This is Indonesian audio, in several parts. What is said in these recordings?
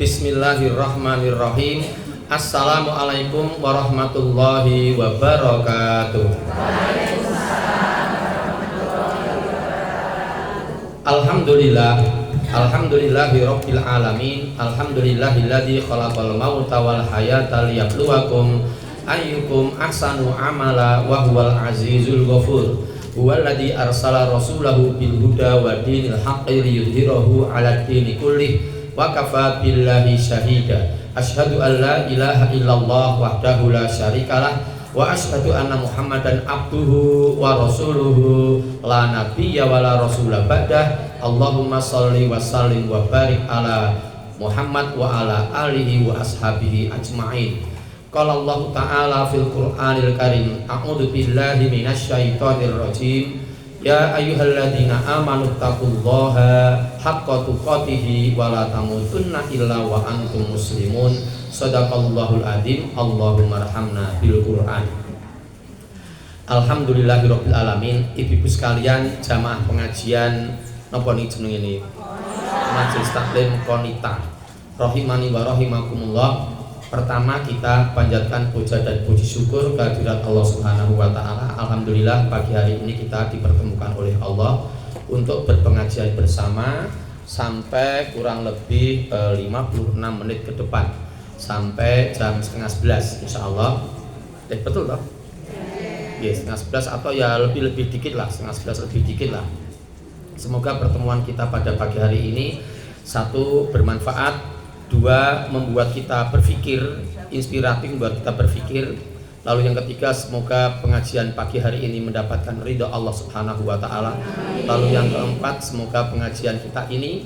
Bismillahirrahmanirrahim. Assalamualaikum warahmatullahi wabarakatuh. Alhamdulillah, alhamdulillahirabbil alamin. Alhamdulillahilladzi khalaqal mauta wal hayata liyabluwakum ayyukum ahsanu amala wa huwal azizul ghafur. Huwallazi arsala rasulahu bil huda wa dinil haqqi liyudhhirahu 'alad dini kullih wa kafa billahi syahida. Asyhadu an la ilaha illallah wahdahu la syarikalah wa asyhadu anna Muhammadan abduhu wa rasuluhu la nabiyya wa la rasula ba'dah. Allahumma shalli wa sallim wa barik ala Muhammad wa ala alihi wa ashabihi ajma'in. Qala Allah ta'ala fil Qur'anil Karim, a'udzu billahi minasyaitonir rajim. Ya ayyuhalladzina amanu taqullaha haqqa tuqatih wa la tamutunna illa wa antum muslimun. Shadaqallahul adzim. Allahumma arhamna bil Qur'an. Alhamdulillahirabbil alamin. Ibu-ibu sekalian, jamaah pengajian napa niki jeneng ini? Majelis Taklim Qonita. Rahimani wa rahimakumullah. Pertama kita panjatkan puja dan puji syukur kehadirat Allah Subhanahu wa taala. Alhamdulillah pagi hari ini kita dipertemukan oleh Allah untuk berpengajian bersama sampai kurang lebih 56 menit ke depan, sampai jam 10:30 insyaallah. Betul toh? Yes, 10:30 atau ya lebih dikit lah, 10:30 lebih dikit lah. Semoga pertemuan kita pada pagi hari ini, satu, bermanfaat, dua, membuat kita berpikir, inspiratif membuat kita berpikir. Lalu yang ketiga, semoga pengajian pagi hari ini mendapatkan ridha Allah Subhanahu wa taala. Lalu yang keempat, semoga pengajian kita ini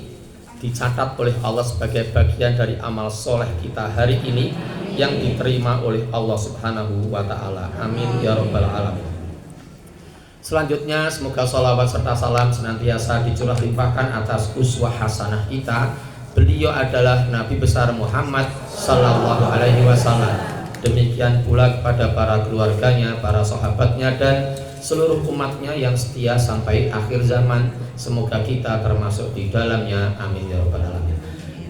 dicatat oleh Allah sebagai bagian dari amal soleh kita hari ini yang diterima oleh Allah Subhanahu wa taala. Amin ya rabbal alamin. Selanjutnya, semoga sholawat serta salam senantiasa dicurah limpahkan atas uswah hasanah kita. Beliau adalah Nabi besar Muhammad sallallahu alaihi wasallam. Demikian pula kepada para keluarganya, para sahabatnya, dan seluruh umatnya yang setia sampai akhir zaman. Semoga kita termasuk di dalamnya. Amin ya rabbal alamin.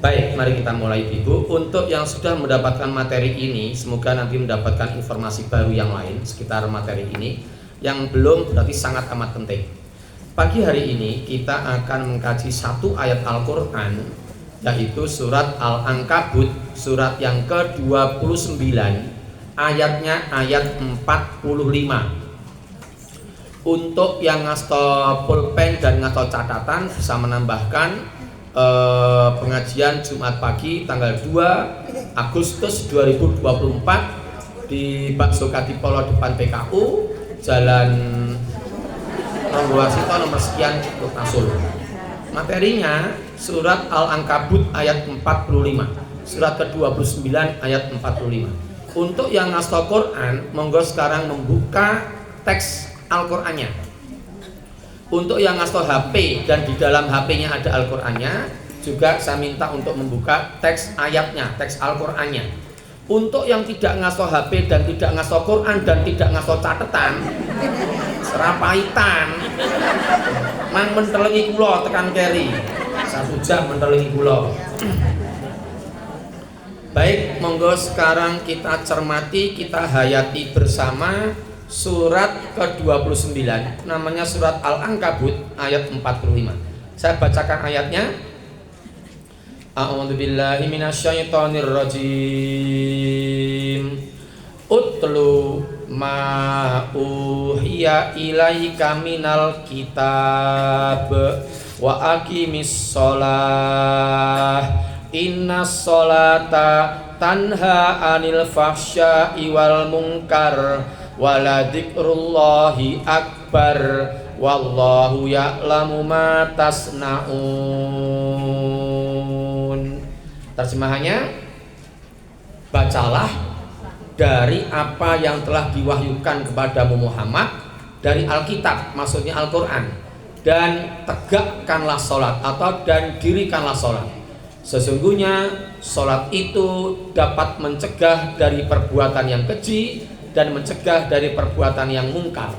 Baik, mari kita mulai Ibu. Untuk yang sudah mendapatkan materi ini, semoga nanti mendapatkan informasi baru yang lain sekitar materi ini. Yang belum berarti sangat amat penting. Pagi hari ini kita akan mengkaji satu ayat Al-Quran, yaitu surat Al-Ankabut, surat yang ke-29, ayatnya ayat 45. Untuk yang ngasto pulpen dan ngasto catatan bisa menambahkan pengajian Jumat pagi tanggal 2 Agustus 2024 di Bakso Kadipolo depan PKU, Jalan Ronggowarsito nomor sekian Kutasul. Materinya surat Al-Ankabut ayat 45, surat ke-29 ayat 45. Untuk yang ngasto Quran, monggo sekarang membuka teks Al-Qur'annya. Untuk yang ngasto HP dan di dalam HP-nya ada Al-Qur'annya, juga saya minta untuk membuka teks ayatnya, teks Al-Qur'annya. Untuk yang tidak ngasto HP dan tidak ngasto Quran dan tidak ngasto catatan, serapaitan, mang mentelengi kula tekan keri. Satu jam mentelengi kula. Baik, monggo sekarang kita cermati, kita hayati bersama surat ke-29, namanya surat Al-Ankabut ayat 45. Saya bacakan ayatnya. A'udzu billahi minasyaitonir rajim. Utlu ma uhiya ilaika minal kitab wa aqimis shalah innas sholata tanha 'anil fahsya'i wal munkar waladzikrullahi akbar wallahu ya'lamu ma tasna'un. Terjemahannya, bacalah dari apa yang telah diwahyukan kepadamu Muhammad dari Alkitab, maksudnya Al-Quran, dan tegakkanlah sholat atau dan dirikanlah sholat. Sesungguhnya sholat itu dapat mencegah dari perbuatan yang keji dan mencegah dari perbuatan yang mungkar.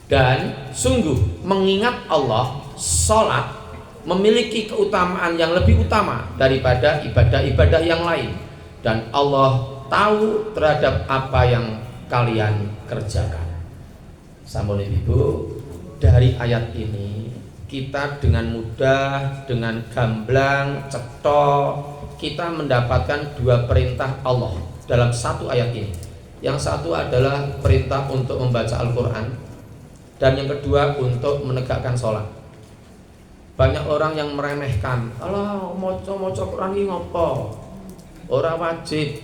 Dan sungguh mengingat Allah, sholat memiliki keutamaan yang lebih utama daripada ibadah-ibadah yang lain, dan Allah tahu terhadap apa yang kalian kerjakan. Sampun Ibu, dari ayat ini kita dengan mudah, dengan gamblang, cetok, kita mendapatkan dua perintah Allah dalam satu ayat ini. Yang satu adalah perintah untuk membaca Al-Quran, dan yang kedua untuk menegakkan sholat. Banyak orang yang meremehkan, alah maca Quran ini ngopo? Ora wajib.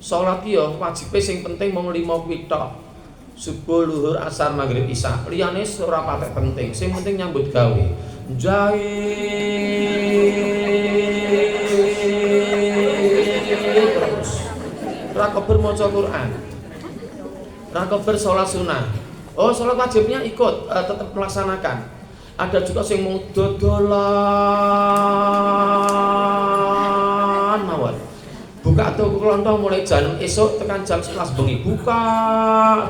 Sholat ya wajib, sing penting mung 5 kuwi tok. Subuh, luhur, asar, maghrib, isya. Liyane ora patek penting, sing penting nyambut gawe. Terus ora kober maca Quran. Ora kober sholat sunnah. Oh, sholat wajibnya ikut, tetap melaksanakan. Ada juga sing mau dodolan mawon. Buka toko kelontong mulai jam esok tekan jam 11 bengi buka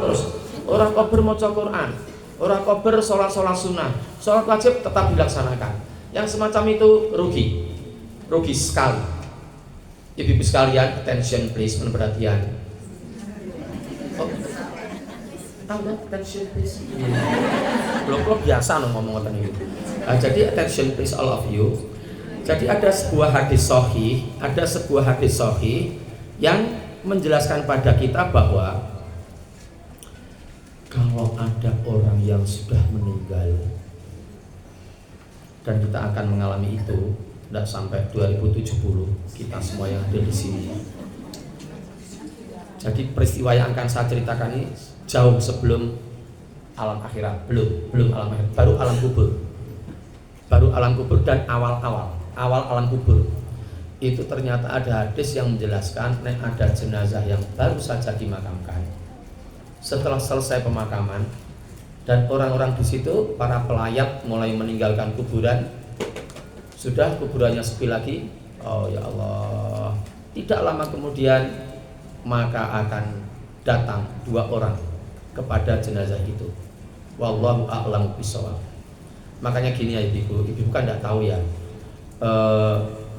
terus. Orang kober maca Quran, orang kober sholat sunnah, sholat wajib tetap dilaksanakan. Yang semacam itu rugi sekali. Ibu-ibu sekalian, attention please, perhatian. Oh, attention please. Belum biasa ngomong ini. Jadi attention please all of you. Jadi ada sebuah hadis sahih yang menjelaskan pada kita bahwa kalau ada orang yang sudah meninggal, dan kita akan mengalami itu tidak sampai 2070 kita semua yang ada di sini. Jadi peristiwa yang akan saya ceritakan ini jauh sebelum alam akhirat, belum alam akhirat, baru alam kubur dan awal alam kubur. Itu ternyata ada hadis yang menjelaskan ada jenazah yang baru saja dimakamkan. Setelah selesai pemakaman dan orang-orang di situ, para pelayat mulai meninggalkan kuburan. Sudah kuburannya sepi lagi. Oh ya Allah, tidak lama kemudian maka akan datang dua orang kepada jenazah itu. Wallahu a'lam bishawab. Makanya gini ya ibu kan tidak tahu ya,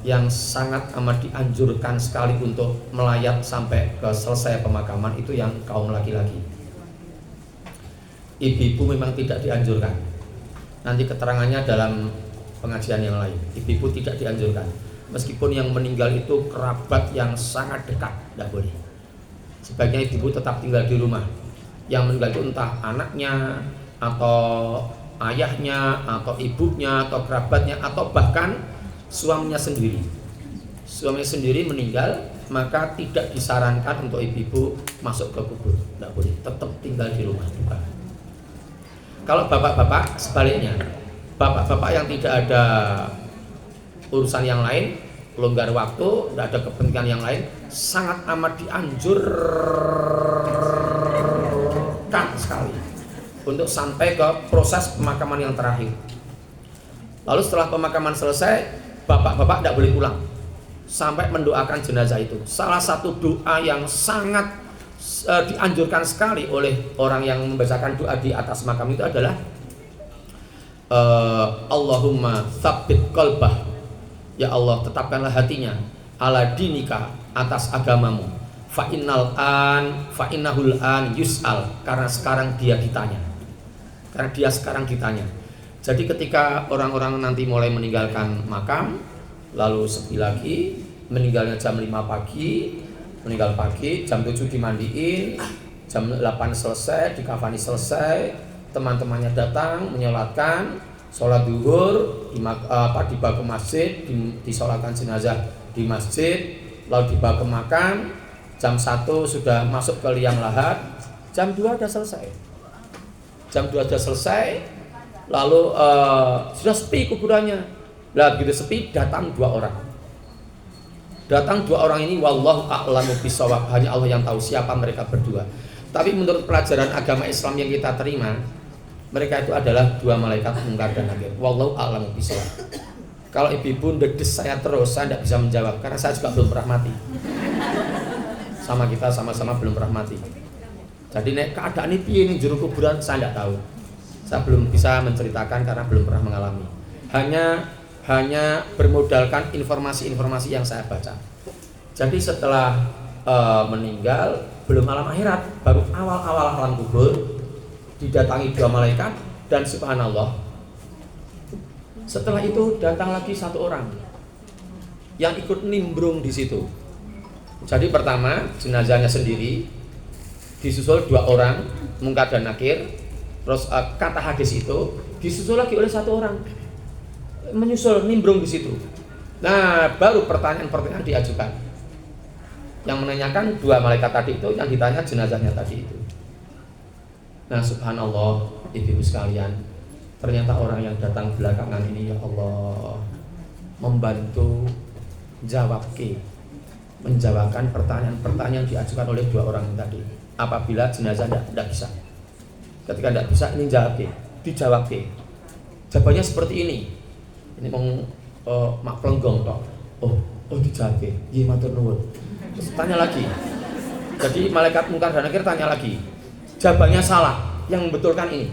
yang sangat amat dianjurkan sekali untuk melayat sampai ke selesai pemakaman itu yang kaum laki-laki. Ibu-ibu memang tidak dianjurkan. Nanti keterangannya dalam pengajian yang lain. Ibu-ibu tidak dianjurkan. Meskipun yang meninggal itu kerabat yang sangat dekat, tidak boleh. Sebaiknya ibu-ibu tetap tinggal di rumah. Yang meninggal itu entah anaknya atau ayahnya atau ibunya atau kerabatnya atau bahkan suaminya sendiri. Suaminya sendiri meninggal, maka tidak disarankan untuk ibu-ibu masuk ke kubur. Tidak boleh, tetap tinggal di rumah juga. Kalau bapak-bapak sebaliknya, bapak-bapak yang tidak ada urusan yang lain, longgar waktu, tidak ada kepentingan yang lain, sangat amat dianjurkan sekali untuk sampai ke proses pemakaman yang terakhir. Lalu setelah pemakaman selesai, bapak-bapak tidak boleh pulang sampai mendoakan jenazah itu. Salah satu doa yang sangat dianjurkan sekali oleh orang yang membacakan doa di atas makam itu adalah Allahumma tsabbit qalbah, ya Allah tetapkanlah hatinya ala dinika, atas agamamu, fa innahul an yus'al, karena sekarang dia ditanya. Jadi ketika orang-orang nanti mulai meninggalkan makam, lalu sepi lagi, meninggalnya jam 5 pagi, meninggal pagi, jam 7 dimandiin, jam 8 selesai, dikafani selesai, teman-temannya datang menyolatkan, sholat duhur, dibawa ke masjid, disolatkan jenazah di masjid, lalu dibawa ke makam, jam 1 sudah masuk ke liang lahat, jam 2 sudah selesai, lalu sudah sepi kuburannya. Lah begitu sepi, datang dua orang ini, wallahu a'lamu bishawab, hanya Allah yang tahu siapa mereka berdua. Tapi menurut pelajaran agama Islam yang kita terima, mereka itu adalah dua malaikat mungkar dan nakir. Wallahu a'lamu bishawab. Kalau ibu-ibu ndedes saya terus, saya tidak bisa menjawab karena saya juga belum pernah mati. Kita sama-sama belum pernah mati. Jadi nek keadaan ini piye ning jero kuburan saya tidak tahu. Saya belum bisa menceritakan karena belum pernah mengalami. Hanya hanya bermodalkan informasi-informasi yang saya baca. Jadi setelah meninggal, belum alam akhirat, baru awal-awal alam kubur, didatangi 2 malaikat, dan subhanallah, setelah itu datang lagi 1 orang yang ikut nimbrung di situ. Jadi pertama jenazahnya sendiri, disusul 2 orang, Munkar dan Nakir. Terus kata hadis itu disusul lagi oleh 1 orang, menyusul nimbrung di situ. Nah, baru pertanyaan-pertanyaan diajukan. Yang menanyakan 2 malaikat tadi itu, yang ditanya jenazahnya tadi itu. Nah, subhanallah, ibu-ibu sekalian, ternyata orang yang datang belakangan ini, ya Allah, membantu menjawabkan pertanyaan-pertanyaan diajukan oleh 2 orang tadi. Apabila jenazah tidak bisa, ketika tidak bisa, ini dijawab. Jawabannya seperti ini mau mak pelonggong toh. Oh dijawab. Nggih matur nuwun. Terus tanya lagi. Jadi malaikat Munkar dan Nakir tanya lagi. Jawabannya salah. Yang betulkan ini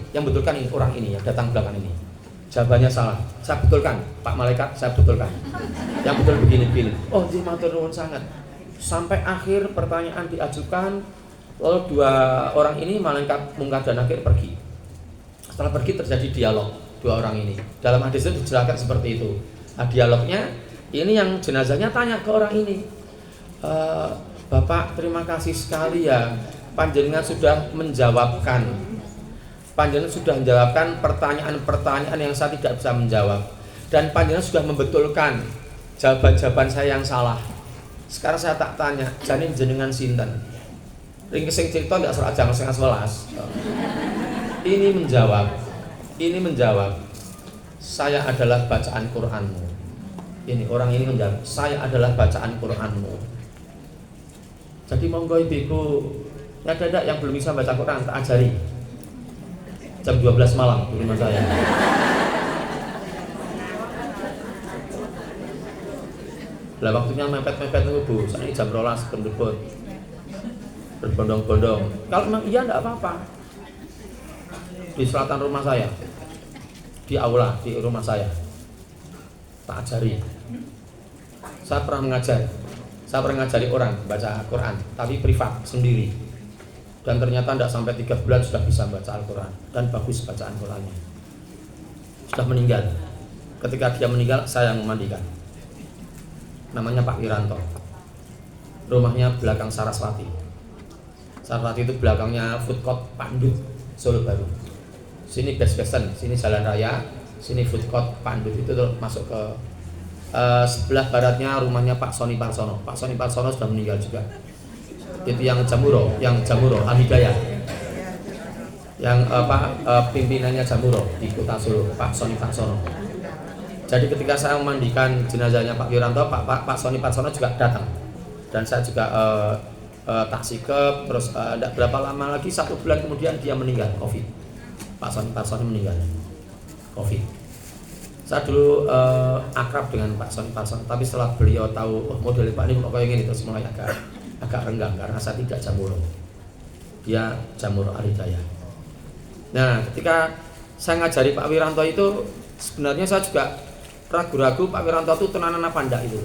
orang ini yang datang belakang ini. Jawabannya salah. Saya betulkan, Pak Malaikat, saya betulkan. Yang betul begini. Oh, nggih matur nuwun sangat. Sampai akhir pertanyaan diajukan, lalu 2 orang ini, malaikat Munkar dan Nakir, pergi. Setelah pergi terjadi dialog 2 orang ini. Dalam hadis itu dijelaskan seperti itu. Nah, dialognya ini yang jenazahnya tanya ke orang ini. Bapak, terima kasih sekali ya, panjenengan sudah menjawabkan pertanyaan-pertanyaan yang saya tidak bisa menjawab, dan panjenengan sudah membetulkan jawaban-jawaban saya yang salah. Sekarang saya tak tanya, janin jenengan sinten? Ring sing cerita ndak salah jam 11. Ini menjawab, saya adalah bacaan Qur'anmu. Ini orang ini menjawab, saya adalah bacaan Qur'anmu. Jadi monggo ibu, ada yang belum bisa baca Quran, tak ajari. Jam 12 malam di rumah saya. Lah waktunya mepet-mepet nih Bu, saya jam 12 pendebut. Berbondong-bondong. Kalau memang iya enggak apa-apa. Di selatan rumah saya. Di aula di rumah saya. Tak ajari. Saya pernah mengajari orang baca Quran, tapi privat sendiri. Dan ternyata tidak sampai 3 bulan sudah bisa baca Al-Quran, dan bagus bacaan Qurannya. Sudah meninggal. Ketika dia meninggal, saya yang memandikan. Namanya Pak Wiranto. Rumahnya belakang Saraswati. Saraswati itu belakangnya food court Pandut, Solo Baru. Sini best-besten, sini jalan raya, sini food court Pandut. Itu masuk ke sebelah baratnya rumahnya Pak Soni Parsono. Pak Soni Parsono sudah meninggal juga. Itu yang Jamuro Al-Hidayah, yang pimpinannya Jamuro di Kota Solo, Pak Soni Parsono. Jadi ketika saya memandikan jenazahnya Pak Wiranto, Pak Soni Parsono juga datang, dan saya juga tak sikep. Terus tidak berapa lama lagi, 1 bulan kemudian dia meninggal COVID. Pak Soni Parsono meninggal COVID. Saya dulu akrab dengan Pak Soni Parsono, tapi setelah beliau tahu model Pak ini kok kayak gini, terus mulai agak renggang, karena saya tidak Jamuro, dia Jamuro Al-Hidayah. Nah, ketika saya ngajari Pak Wiranto itu, sebenarnya saya juga ragu-ragu Pak Wiranto itu tenanan apa enggak itu,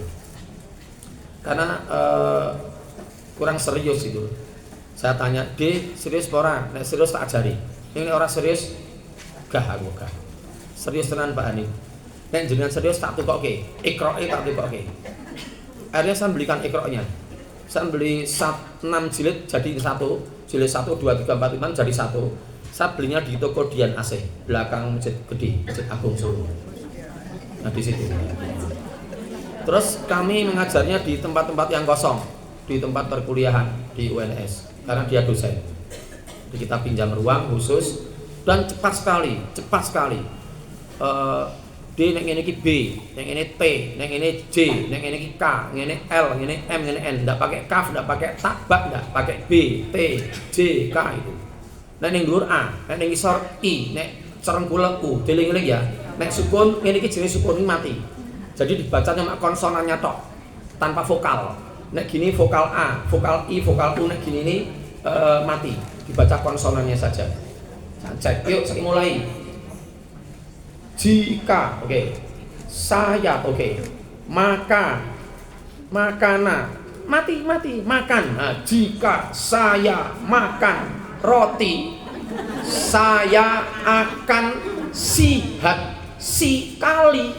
karena kurang serius itu. Saya tanya, serius pora? Nek serius tak ajari. Ini orang serius, gak serius tenan Pak Hani. Nek jenengan serius tak tukoke, ikroke tak tukoke. Akhirnya saya belikan ikroknya. Saya beli 6 jilid jadi 1, jilid 1, 2, 3, 4, 5 jadi 1. Saya belinya di toko Dian Aceh, belakang Masjid Gede, Masjid Agung Solo. Nah di situ. Terus kami mengajarnya di tempat-tempat yang kosong, di tempat perkuliahan di UNS, karena dia dosen. Jadi kita pinjam ruang khusus, dan cepat sekali. D nek ngene iki B, nek ngene T, nek ngene J, nek ngene iki K, ngene L, ngene M, ngene N. Enggak pakai kaf, enggak pakai takbak, enggak pakai B, T, J, K itu. Nek ning dhuwur A, nek ning ngisor I, nek cerengkul U, dieling-eling ya. Nek sukun ngene iki jenenge sukun mati. Jadi dibacanya mak konsonannya tok, tanpa vokal. Nek gini vokal A, vokal I, vokal U, nek gini ini mati. Dibaca konsonannya saja. Cek, yuk saya mulai. Jika, oke. saya, oke. Makana, mati, makan. Nah, jika saya makan roti, saya akan sihat sekali.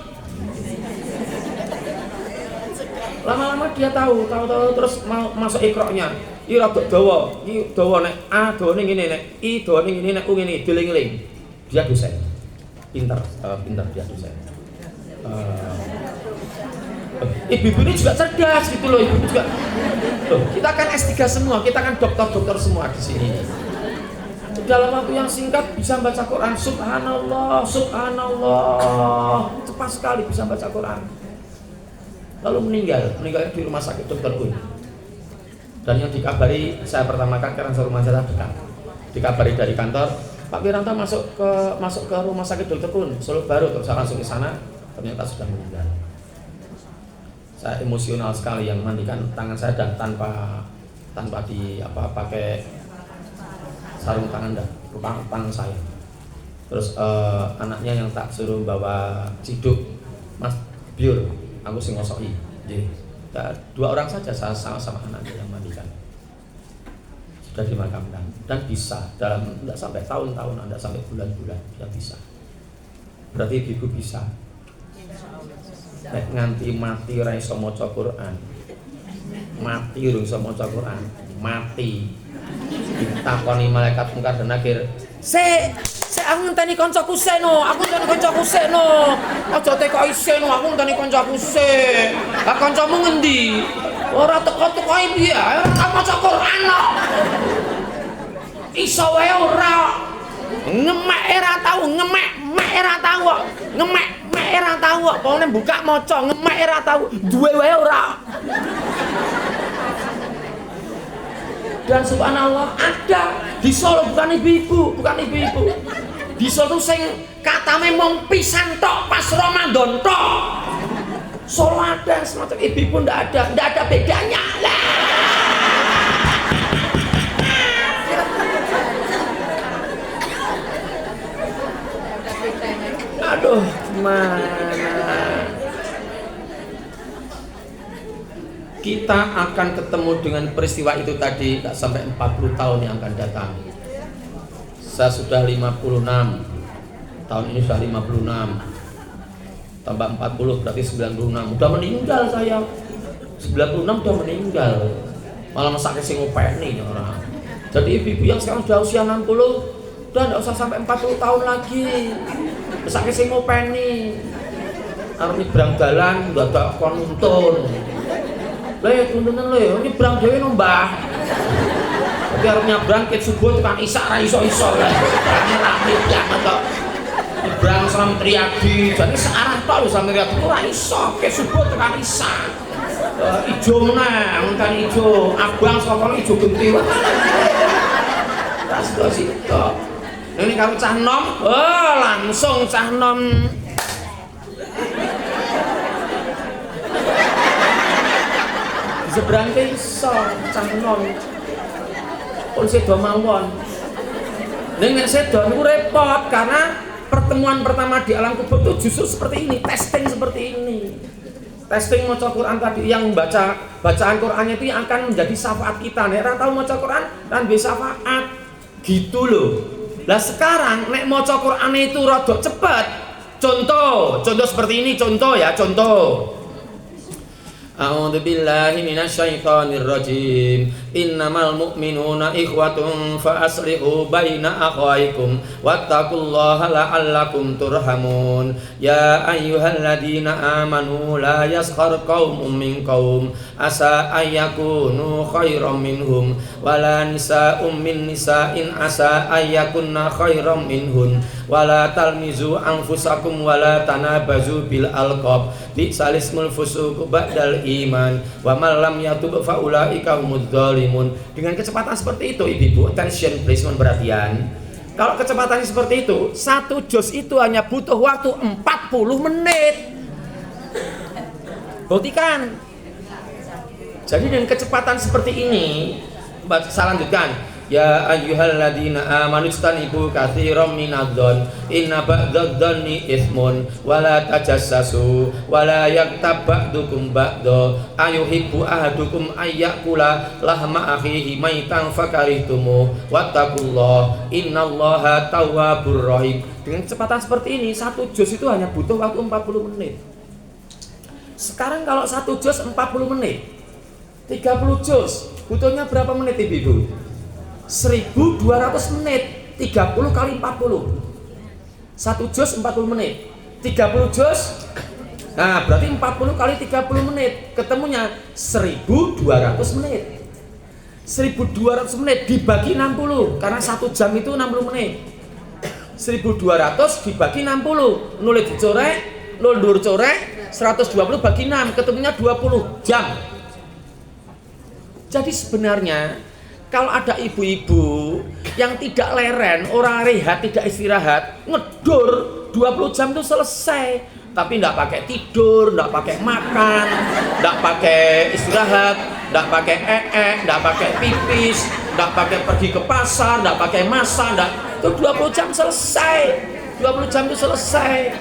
Lama-lama dia tahu terus masuk ikroknya. Iki rada dawa, iki dawa nek A dawane ngene, nek I dawane ngene, nek U ngene, diling-eling. Dia dosen. Pinter dia dosen. Ibu ini juga cerdas gitu loh, ibu juga. Loh, kita kan S3 semua, kita kan dokter semua di sini. Dalam waktu yang singkat bisa baca Quran, subhanallah, cepat sekali bisa baca Quran. Lalu meninggalnya di rumah sakit Dr. Kun. Dan yang dikabari, saya pertama kali karena rumah saya dekat, dikabari dari kantor, Pak Wiranto masuk ke rumah sakit Dr. Kun, Solo Baru. Terus saya langsung ke sana, ternyata sudah meninggal. Saya emosional sekali, yang mandikan tangan saya dan tanpa pakai sarung tangan dan tangan saya. Terus anaknya yang tak suruh bawa ciduk, Mas Biur, aku sing ngosoki. Jadi 2 orang saja saya sama anaknya yang mandikan. Sudah dimakamkan dan bisa dalam tidak sampai tahun-tahun, tidak sampai bulan-bulan dia bisa. Berarti ibu bisa. Nek nganti mati ora iso maca Quran. Mati ora iso maca Quran. Mati. Ditakoni malaikat mungkar dan nakir. Aku ngenteni kancaku seno. Aja tekoki seno, aku ngenteni kancaku se. Lah kancamu ngendi? Ora teko-tekoki piye? Ora tau maca Quran kok. Iso wae ora. Ngemek era tahu, ngemek era tahu kok. Ngemek era tahu kok. Pokoknya buka maca ngemek era tahu. Duwe wae ora. Dan subhanallah ada di Solo, bukan ibu-ibu. Di Solo sing katame mung pisan tok pas Ramadan tok. Solo ada semacam ibu-ibu ndak ada bedanya lah. Aduh, gimana? Kita akan ketemu dengan peristiwa itu tadi tak sampai 40 tahun yang akan datang. Saya sudah 56. Tahun ini sudah 56. Tambah 40 berarti 96. Udah meninggal saya. 96 udah meninggal. Malah masak sing ngopeni orang. Jadi ibu-ibu yang sekarang sudah usia 60 udah enggak usah sampai 40 tahun lagi. Masak sing ngopeni. Arep nyebrang dalan udah tak kon nuntun. Tuntunan ini berang dewe no mbah. Tapi harus nyabrang ket subuh tekan isak ra iso-iso lah. Berangnya rapit banget kok. Nyebrang Seram Triadi, jadi searah tok lho Seram Triadi ora iso ket subuh tekan isak. Ijo meneh, ngenten ijo, abang saka kono ijo genti. Tas to sitok. Ini karo cah nom, langsung cah nom. Seberang ke iso, cah nom pun sedo mawon. Nek sedo niku repot karena pertemuan pertama di alam kubur itu justru seperti ini, testing seperti ini. Testing maca Quran tadi, yang bacaan Qurannya itu yang akan menjadi syafaat kita. Nek ora tau maca Quran kan bisa syafaat. Gitu loh. Lah sekarang nek maca Quran itu rada cepet. Contoh seperti ini, contoh. A'udzu billahi minasyaitonir rajim. Innamal mu'minuna ikhwatun fa aslihu baina akhawaykum wattaqullaha la'allakum turhamun. Ya ayyuhalladzina amanu la yaskhar qaumun min qaum asa ayyakunu khairam minhum wala nisa'um min nisa'in asa ayyakunna khairam minhun wala talmizu anfusakum wala tanabazu bil alqab bi'sal ismul fusuq ba'dal iman wa man lam yatub fa ulaika humudz zalimun. Dengan kecepatan seperti itu, ibu-ibu, attention please, mohon perhatian. Kalau kecepatannya seperti itu, satu juz itu hanya butuh waktu 40 menit. Buktikan. Jadi dengan kecepatan seperti ini, saya lanjutkan. Ya ayyuhalladzina amanu istanibu katsiran minadh-dhon inna ba'dadh-dhonni itsmun wa la tajassasu wa la yaktab ba'dukum ba'dha ayuhibbu ahadukum ayyakula lahma akhihi maitan fakarihtumu wattaqullah innallaha tawwabur rahim. Dengan kecepatan seperti ini, satu juz itu hanya butuh waktu 40 menit. Sekarang kalau satu juz 40 menit, 30 juz butuhnya berapa menit Ibu? 1200 menit, 30 kali 40. Satu juz 40 menit, 30 juz. Nah, berarti 40 kali 30 menit, ketemunya 1200 menit. 1200 menit dibagi 60, karena 1 jam itu 60 menit. 1200 dibagi 60, nulis dicorek, nulur corek, 120 bagi 6, ketemunya 20 jam. Jadi sebenarnya kalau ada ibu-ibu yang tidak leren, orang rehat, tidak istirahat, ngedur 20 jam itu selesai. Tapi tidak pakai tidur, tidak pakai makan, tidak pakai istirahat, tidak pakai tidak pakai pipis, tidak pakai pergi ke pasar, tidak pakai masak, itu 20 jam selesai. 20 jam itu selesai.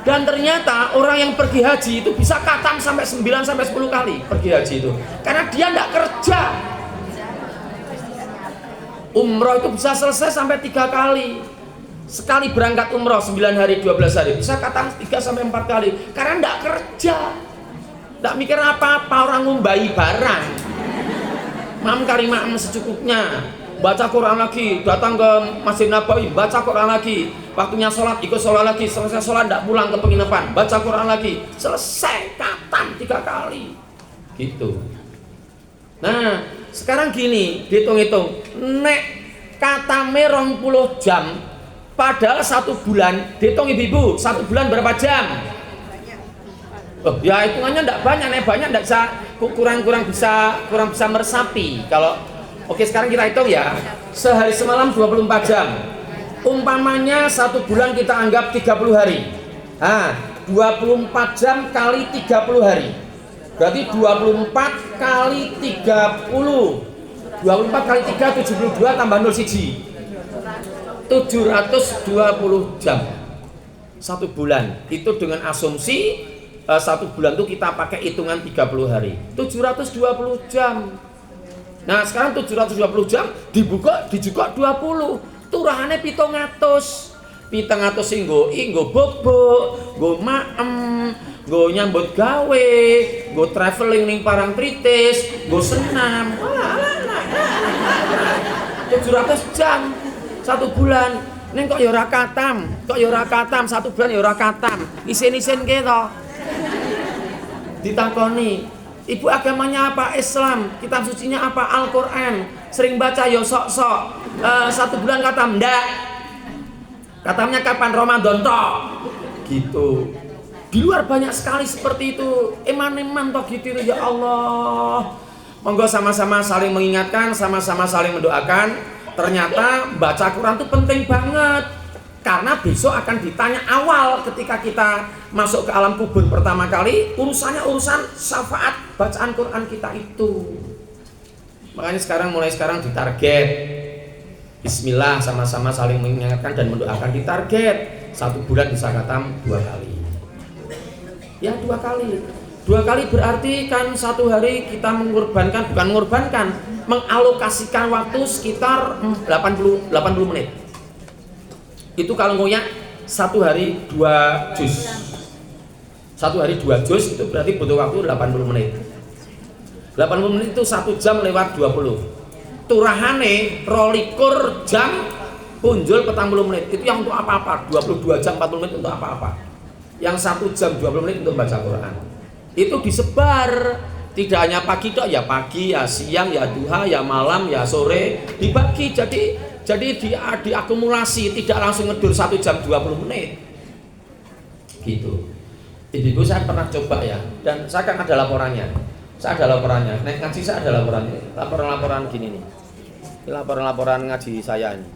Dan ternyata orang yang pergi haji itu bisa khatam sampai 9 sampai 10 kali pergi haji itu. Karena dia tidak kerja. Umroh itu bisa selesai sampai 3 kali. Sekali berangkat umroh 9 hari 12 hari bisa khatam 3 sampai 4 kali. Karena tidak kerja. Tidak mikir apa-apa, orang ngumbai barang. Mam kari mam secukupnya. Baca Quran lagi, datang ke Masjid Nabawi, baca Quran lagi. Waktunya sholat, ikut sholat lagi. Selesai sholat, tidak pulang ke penginapan, baca Quran lagi. Selesai, khatam 3 kali. Gitu. Nah, sekarang gini, dihitung-hitung. Nek khatame 20 jam, padahal 1 bulan, dihitung ibu-ibu, 1 bulan berapa jam? Oh, ya hitungannya tidak banyak, nek banyak tidak bisa, kurang bisa meresapi. Kalau oke, sekarang kita hitung ya. Sehari semalam 24 jam. Umpamanya 1 bulan kita anggap 30 hari. Nah, 24 jam kali 30 hari. Berarti 24 kali 30. 24 kali 3 72 tambah 0 siji. 720 jam. 1 bulan. Itu dengan asumsi 1 bulan itu kita pakai hitungan 30 hari. 720 jam. Nah sekarang 720 jam dibuka dijukok 20, turahane 700 sing nggo bobok, nggo maem, nggo nyambut gawe, nggo traveling ning Parangtritis, nggo senam. 700 jam 1 bulan. Ning kok ya ora katam, 1 bulan ya ora katam. Isin-isin ke to. Ditakoni, ibu agamanya apa? Islam. Kitab sucinya apa? Al-Quran. Sering baca ya sok-sok. 1 bulan katam ndak. Katamnya kapan? Ramadan toh. Gitu. Di luar banyak sekali seperti itu. Eman-eman toh gitu ya Allah. Monggo sama-sama saling mengingatkan, sama-sama saling mendoakan. Ternyata baca Quran itu penting banget. Karena besok akan ditanya awal ketika kita masuk ke alam kubur pertama kali, urusannya urusan syafaat bacaan Quran kita itu. Makanya mulai sekarang ditarget. Bismillah, sama-sama saling mengingatkan dan mendoakan, ditarget 1 bulan bisa khatam 2 kali. Ya 2 kali. 2 kali berarti kan 1 hari kita mengalokasikan waktu sekitar 80 menit. Itu kalau ngoyak 1 hari 2 juz. 1 hari 2 juz itu berarti butuh waktu 80 menit. 80 menit itu 1 jam lewat 20. Turahane 22 jam punjul 40 menit. Itu yang untuk apa-apa? 22 jam 40 menit untuk apa-apa? Yang 1 jam 20 menit untuk baca Quran. Itu disebar. Tidak hanya pagi dok, ya pagi, ya siang, ya duha, ya malam, ya sore, dibagi. Jadi diakumulasi, tidak langsung ngedur 1 jam 20 menit. Gitu. Ibu saya pernah coba ya, dan saya kan ada laporannya. Nek ngaji saya ada laporannya. Laporan gini nih. Ini laporan ngaji saya ini.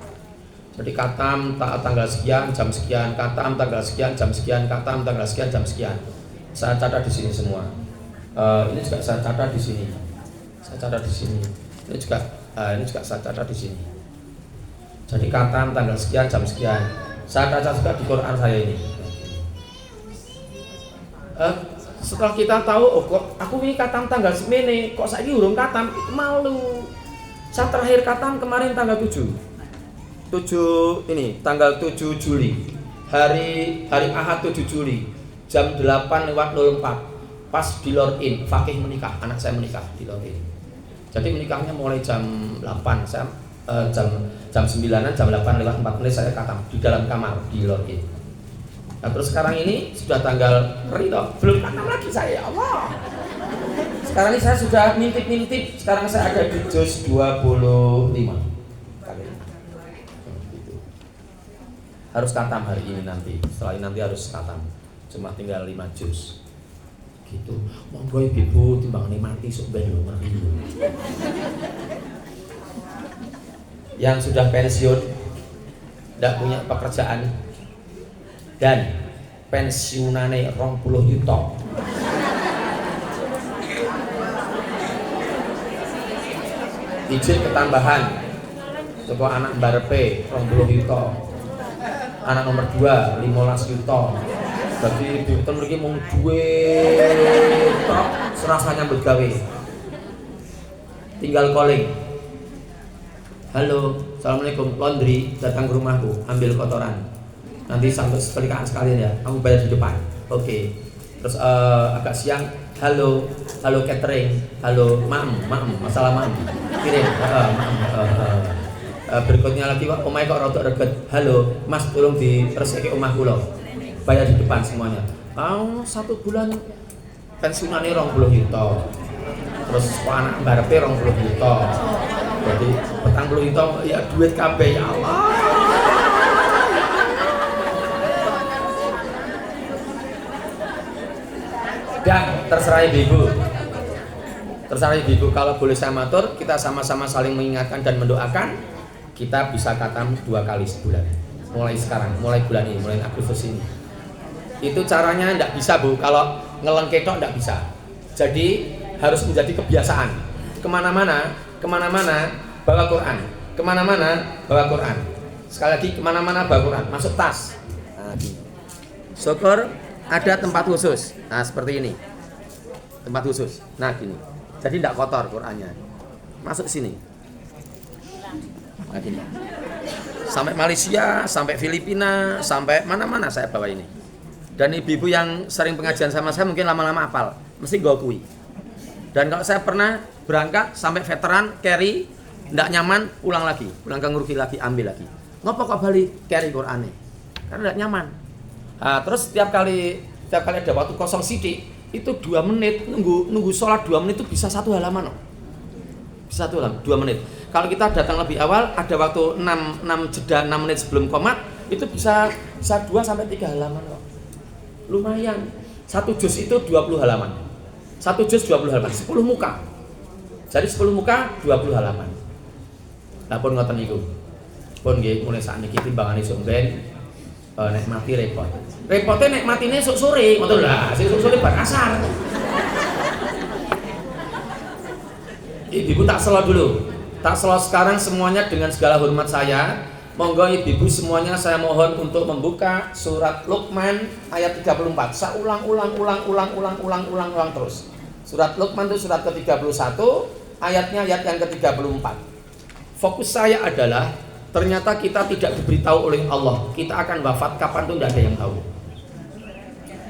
Jadi katam tanggal sekian, jam sekian, katam tanggal sekian, jam sekian, katam tanggal sekian, jam sekian. Saya catat di sini semua. Ini juga saya catat di sini. Ini juga saya catat di sini. Jadi khatam tanggal sekian jam sekian. Saya catat juga di Quran saya ini. Setelah kita tahu, oh kok aku ini khatam tanggal semene, kok saya urung khatam, itu malu. Saya terakhir khatam kemarin tanggal 7 ini, tanggal 7 Juli. Hari Ahad 7 Juli jam 8:04 pas di Lor'in, Fakih menikah, anak saya menikah di Lor'in. Jadi menikahnya mulai jam 8, saya jam 9-an, jam 8:04 saya khatam di dalam kamar di Lor'in. Nah terus sekarang ini sudah tanggal Rito, belum khatam lagi saya, ya Allah. Sekarang ini saya sudah ngintip, sekarang saya ada di juz 25. Harus khatam hari ini nanti, setelah ini nanti harus khatam. Cuma tinggal 5 juz. Gitu. Monggo ibu timbang mati sok ben lho mati. Yang sudah pensiun, tidak punya pekerjaan dan pensiunane 20 juta. Izin ketambahan. Coba anak mbarepe 20 juta. Anak nomor 2 15 juta. Jadi duit mriki mung duit tok serasanya bergawe. Tinggal calling. Halo, assalamualaikum, laundry datang ke rumahku, ambil kotoran. Nanti sampai sekalian ya, aku bayar di depan. Oke. Terus agak siang, halo catering, halo maem, masalah maem. Kirim, berikutnya lagi, omah kok rodok reget. Halo, Mas tolong diresiki omah kula. Bayar di depan semuanya. 1 bulan pensiunane 20 juta. Terus anak mbarepe 20 juta. Jadi 40 juta ya duit kabeh ya Allah. Dan terserah ibu. Terserah ibu, kalau boleh saya matur, kita sama-sama saling mengingatkan dan mendoakan. Kita bisa khatam 2 kali sebulan. Mulai sekarang, mulai bulan ini, mulai Agustus ini. Itu caranya enggak bisa Bu, kalau ngelengketok enggak bisa. Jadi harus menjadi kebiasaan. Kemana-mana bawa Quran. Kemana-mana bawa Quran. Sekali lagi, kemana-mana bawa Quran. Masuk tas. Nah, syukur ada tempat khusus. Nah seperti ini, tempat khusus. Nah gini, jadi enggak kotor Qurannya. Masuk sini. Nah, gini. Sampai Malaysia, sampai Filipina, sampai mana-mana saya bawa ini. Dan ibu-ibu yang sering pengajian sama saya mungkin lama-lama hafal, mesti gue kui. Dan kalau saya pernah berangkat sampai veteran, carry, ndak nyaman, pulang ke Nguruki lagi, ambil lagi. Ngopo kok balik carry Qur'ane? Karena ndak nyaman. Nah, terus setiap kali ada waktu kosong sidik, itu 2 menit, nunggu sholat 2 menit itu bisa 1 halaman. Bisa 1 halaman, 2 menit. Kalau kita datang lebih awal, ada waktu 6 menit sebelum qomat, itu bisa 2 sampai 3 halaman kok. Lumayan. 1 juz itu 20 halaman. 1 juz 20 halaman, 10 muka. Jadi 10 muka 20 halaman. Lah pun ngoten niku. Pun nggih mulai sakniki timbangane somben nek mati repot. Repote nek matine esuk sore, ngoten lho. Esuk sore bar asar. Ibu tak selo dulu. Tak selo sekarang semuanya dengan segala hormat saya. Monggo ibu-ibu semuanya saya mohon untuk membuka surat Luqman ayat 34. Saya ulang terus. Surat Luqman itu surat ke-31, ayatnya ayat yang ke-34. Fokus saya adalah ternyata kita tidak diberitahu oleh Allah. Kita akan wafat kapan itu tidak ada yang tahu.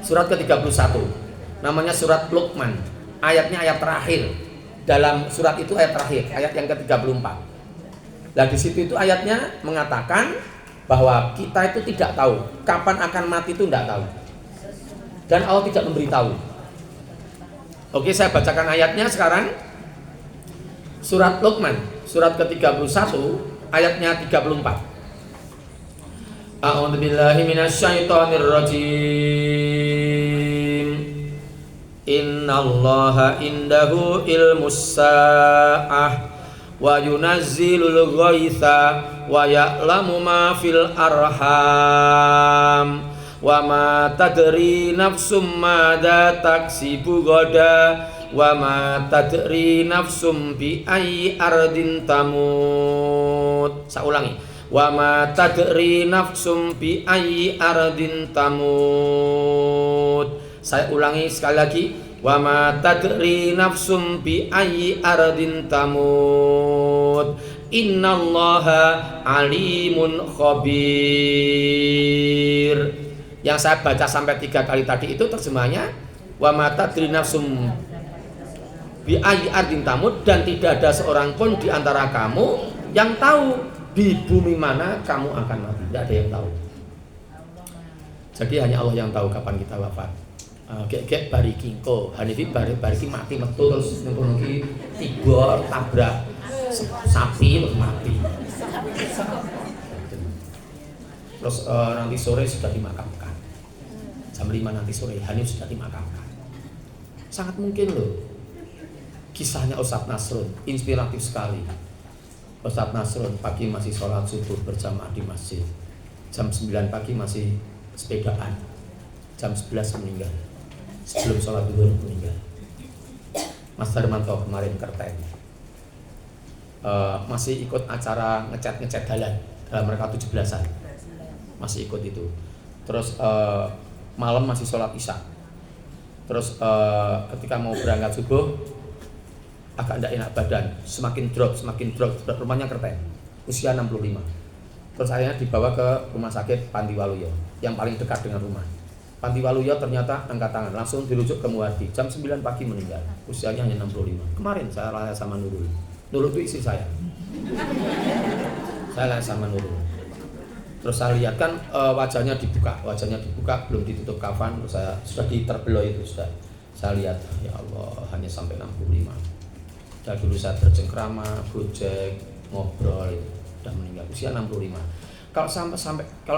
Surat ke-31. Namanya surat Luqman. Ayatnya ayat terakhir. Dalam surat itu ayat terakhir, ayat yang ke-34. Nah di situ itu ayatnya mengatakan bahwa kita itu tidak tahu kapan akan mati, itu tidak tahu. Dan Allah tidak memberitahu. Oke, saya bacakan ayatnya sekarang. Surat Luqman, surat ke-31, ayatnya 34. A'udzubillahi minasyaitonirrajim. Innallaha indahu ilmus sa'ah wa yunazzilul ghaitha wa ya'lamu ma fil arham wa ma tadri nafsum madza taksibu gada wa ma tadri nafsum bi ayyi ardin tamut. Saya ulangi, wa ma tadri nafsum bi ayyi ardin tamut. Saya ulangi sekali lagi, wa ma tadri nafsum bi ayyi ardin tamut. Innallaha alimun khabir. Yang saya baca sampai 3 kali tadi itu terjemahnya, wa ma tadri nafsum bi ayyi ardin tamut, dan tidak ada seorang pun di antara kamu yang tahu di bumi mana kamu akan mati. Tidak ada yang tahu. Jadi hanya Allah yang tahu kapan kita wafat. Gek bariki engko Hanifi bariki mati metu terus nang iki tiba tabrak sapi terus mati. Terus nanti sore sudah dimakamkan. Jam 5 nanti sore Hanif sudah dimakamkan. Sangat mungkin loh. Kisahnya Ustadz Nasrun inspiratif sekali. Ustadz Nasrun pagi masih sholat subuh berjamaah di masjid. Jam 9 pagi masih sepedaan. Jam 11 meninggal. Sebelum sholat zuhur meninggal. Mas Darmanto kemarin Kerten masih ikut acara ngecat jalan dalam mereka 17-an, masih ikut itu. Terus malam masih sholat isya. Terus ketika mau berangkat subuh agak tidak enak badan, semakin drop. Rumahnya Kerten, usia 65. Terus akhirnya dibawa ke rumah sakit Panti Waluyo yang paling dekat dengan rumah. Panti Waluyo ternyata angkat tangan, langsung dirujuk ke Muardi. Jam 9 pagi meninggal, usianya hanya 65. Kemarin saya lihat sama Nurul itu istri saya. Saya lihat sama Nurul. Terus saya lihat kan wajahnya dibuka, belum ditutup kafan. Terus saya sudah diterbelah itu sudah. Saya lihat, ya Allah, hanya sampai 65. Dan dulu saya bercengkrama, gojek, ngobrol, sudah meninggal usia 65. Kalau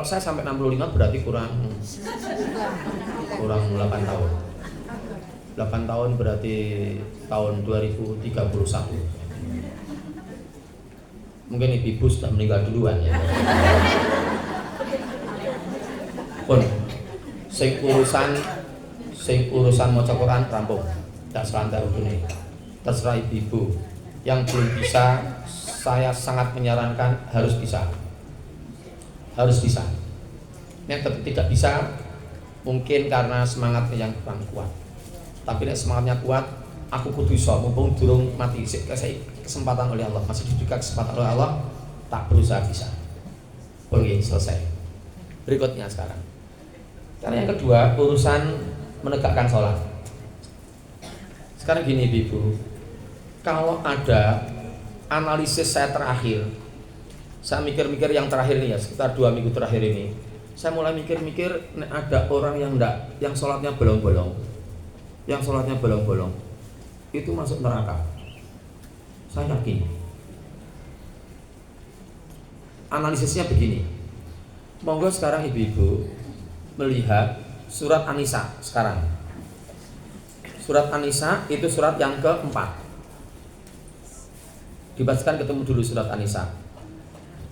saya sampai 65 berarti kurang 8 tahun. 8 tahun berarti tahun 2031. Mungkin ibu sudah meninggal duluan ya. Pun sing urusan maca Quran rampung. Tak selantai ini. Terserah ibu. Yang belum bisa, saya sangat menyarankan harus bisa. Yang tidak bisa mungkin karena semangatnya yang kurang kuat. Tapi nek semangatnya kuat, aku kudu iso mumpung durung mati sik kesempatan oleh Allah, masih diberikan kesempatan oleh Allah, tak berusaha bisa. Oke, selesai. Berikutnya sekarang. Karena yang kedua, urusan menegakkan sholat. Sekarang gini Ibu, kalau ada analisis saya terakhir, saya mikir-mikir yang terakhir ini ya, sekitar 2 minggu terakhir ini, saya mulai mikir-mikir ada orang yang sholatnya bolong-bolong, itu masuk neraka. Saya yakin. Analisisnya begini. Monggo sekarang ibu-ibu melihat surat An-Nisa sekarang. Surat An-Nisa itu surat yang keempat. Dibacakan ketemu dulu surat An-Nisa.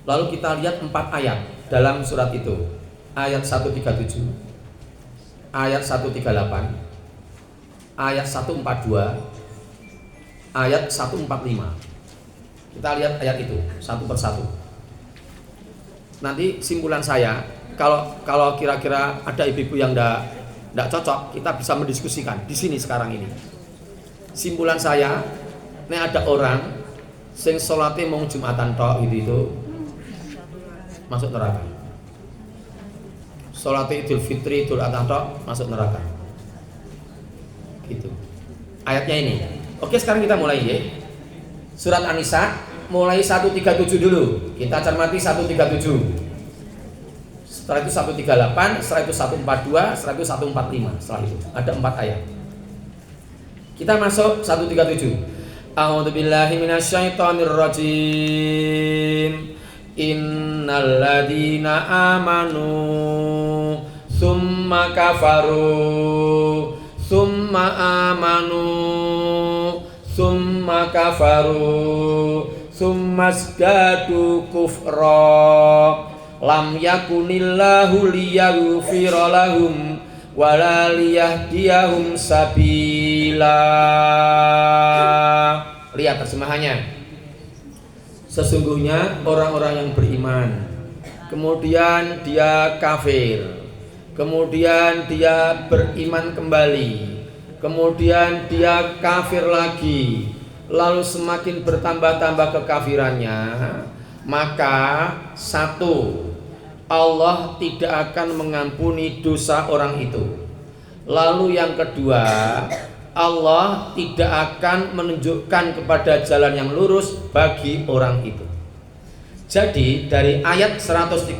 Lalu kita lihat 4 ayat dalam surat itu. Ayat 137, ayat 138, ayat 142, ayat 145. Kita lihat ayat itu satu persatu. Nanti simpulan saya, kalau kira-kira ada ibu-ibu yang enggak cocok, kita bisa mendiskusikan di sini sekarang ini. Simpulan saya, ini ada orang sing salate mung Jumatan tok itu masuk neraka. Salat Idul Fitri, Idul Adha tok masuk neraka. Gitu. Ayatnya ini. Oke, sekarang kita mulai ya. Surat An-Nisa mulai 137 dulu. Kita cermati 137. Setelah itu 138, setelah itu 142, setelah itu 145. Setelah itu ada 4 ayat. Kita masuk 137. A'udzubillahi minasyaitonirrajim. Innal ladzina amanu summa kafaru summa amanu summa kafaru summa zdadu kufra lam yakunillahu liyaghfira lahum wala liyahdiyahum sabila. billah. Lihat terjemahannya. Sesungguhnya orang-orang yang beriman, kemudian dia kafir, kemudian dia beriman kembali, kemudian dia kafir lagi, lalu semakin bertambah-tambah kekafirannya, maka satu, Allah tidak akan mengampuni dosa orang itu. Lalu yang kedua, Allah tidak akan menunjukkan kepada jalan yang lurus bagi orang itu. Jadi dari ayat 137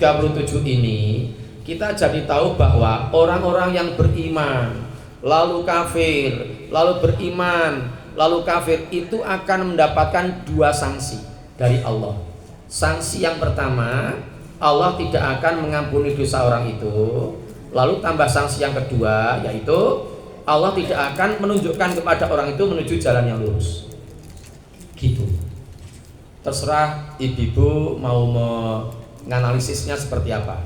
ini kita jadi tahu bahwa orang-orang yang beriman lalu kafir, lalu beriman, lalu kafir itu akan mendapatkan dua sanksi dari Allah. Sanksi yang pertama, Allah tidak akan mengampuni dosa orang itu. Lalu tambah sanksi yang kedua, yaitu Allah tidak akan menunjukkan kepada orang itu menuju jalan yang lurus. Gitu. Terserah ibu-ibu mau menganalisisnya seperti apa.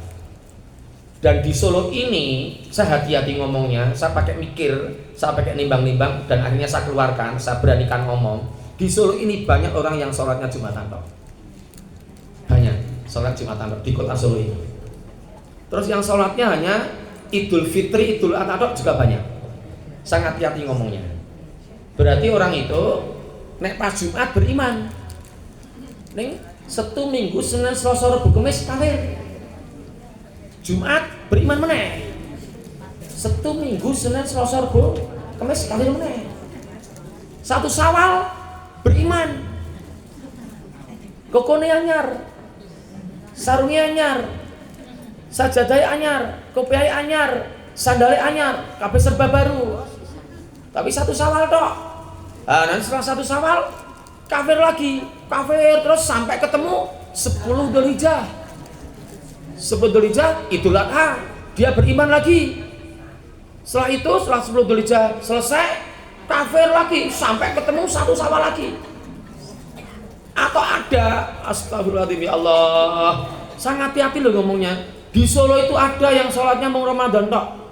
Dan di Solo ini saya hati-hati ngomongnya, saya pakai mikir, saya pakai nimbang-nimbang, dan akhirnya saya keluarkan, saya beranikan ngomong. Di Solo ini banyak orang yang sholatnya Jumatan tok. Banyak sholat Jumatan tok di kota Solo ini. Terus yang sholatnya hanya Idul Fitri, Idul Adha tok juga banyak. Sangat hati-hati ngomongnya. Berarti orang itu nek pas Jumat beriman, ning Setu Minggu Senin Selasa Rabu Kamis kafir. Jumat beriman meneh, Setu Minggu Senin Selasa Rabu Kamis kafir meneh. Satu Syawal beriman, kokone anyar, sarungi anyar, sajadai anyar, kopiai anyar, sandale anyar, kabeh serba baru. Tapi satu Syawal tok. Nah, nanti setelah satu Syawal kafir lagi, kafir terus sampai ketemu 10 Dzulhijjah. 10 Dzulhijjah Idul Adha, dia beriman lagi. Setelah itu, setelah 10 Dzulhijjah selesai, kafir lagi sampai ketemu satu Syawal lagi. Atau ada, astagfirullahaladzim ya Allah, sangat hati-hati loh ngomongnya. Di Solo itu ada yang sholatnya mau Ramadan tok.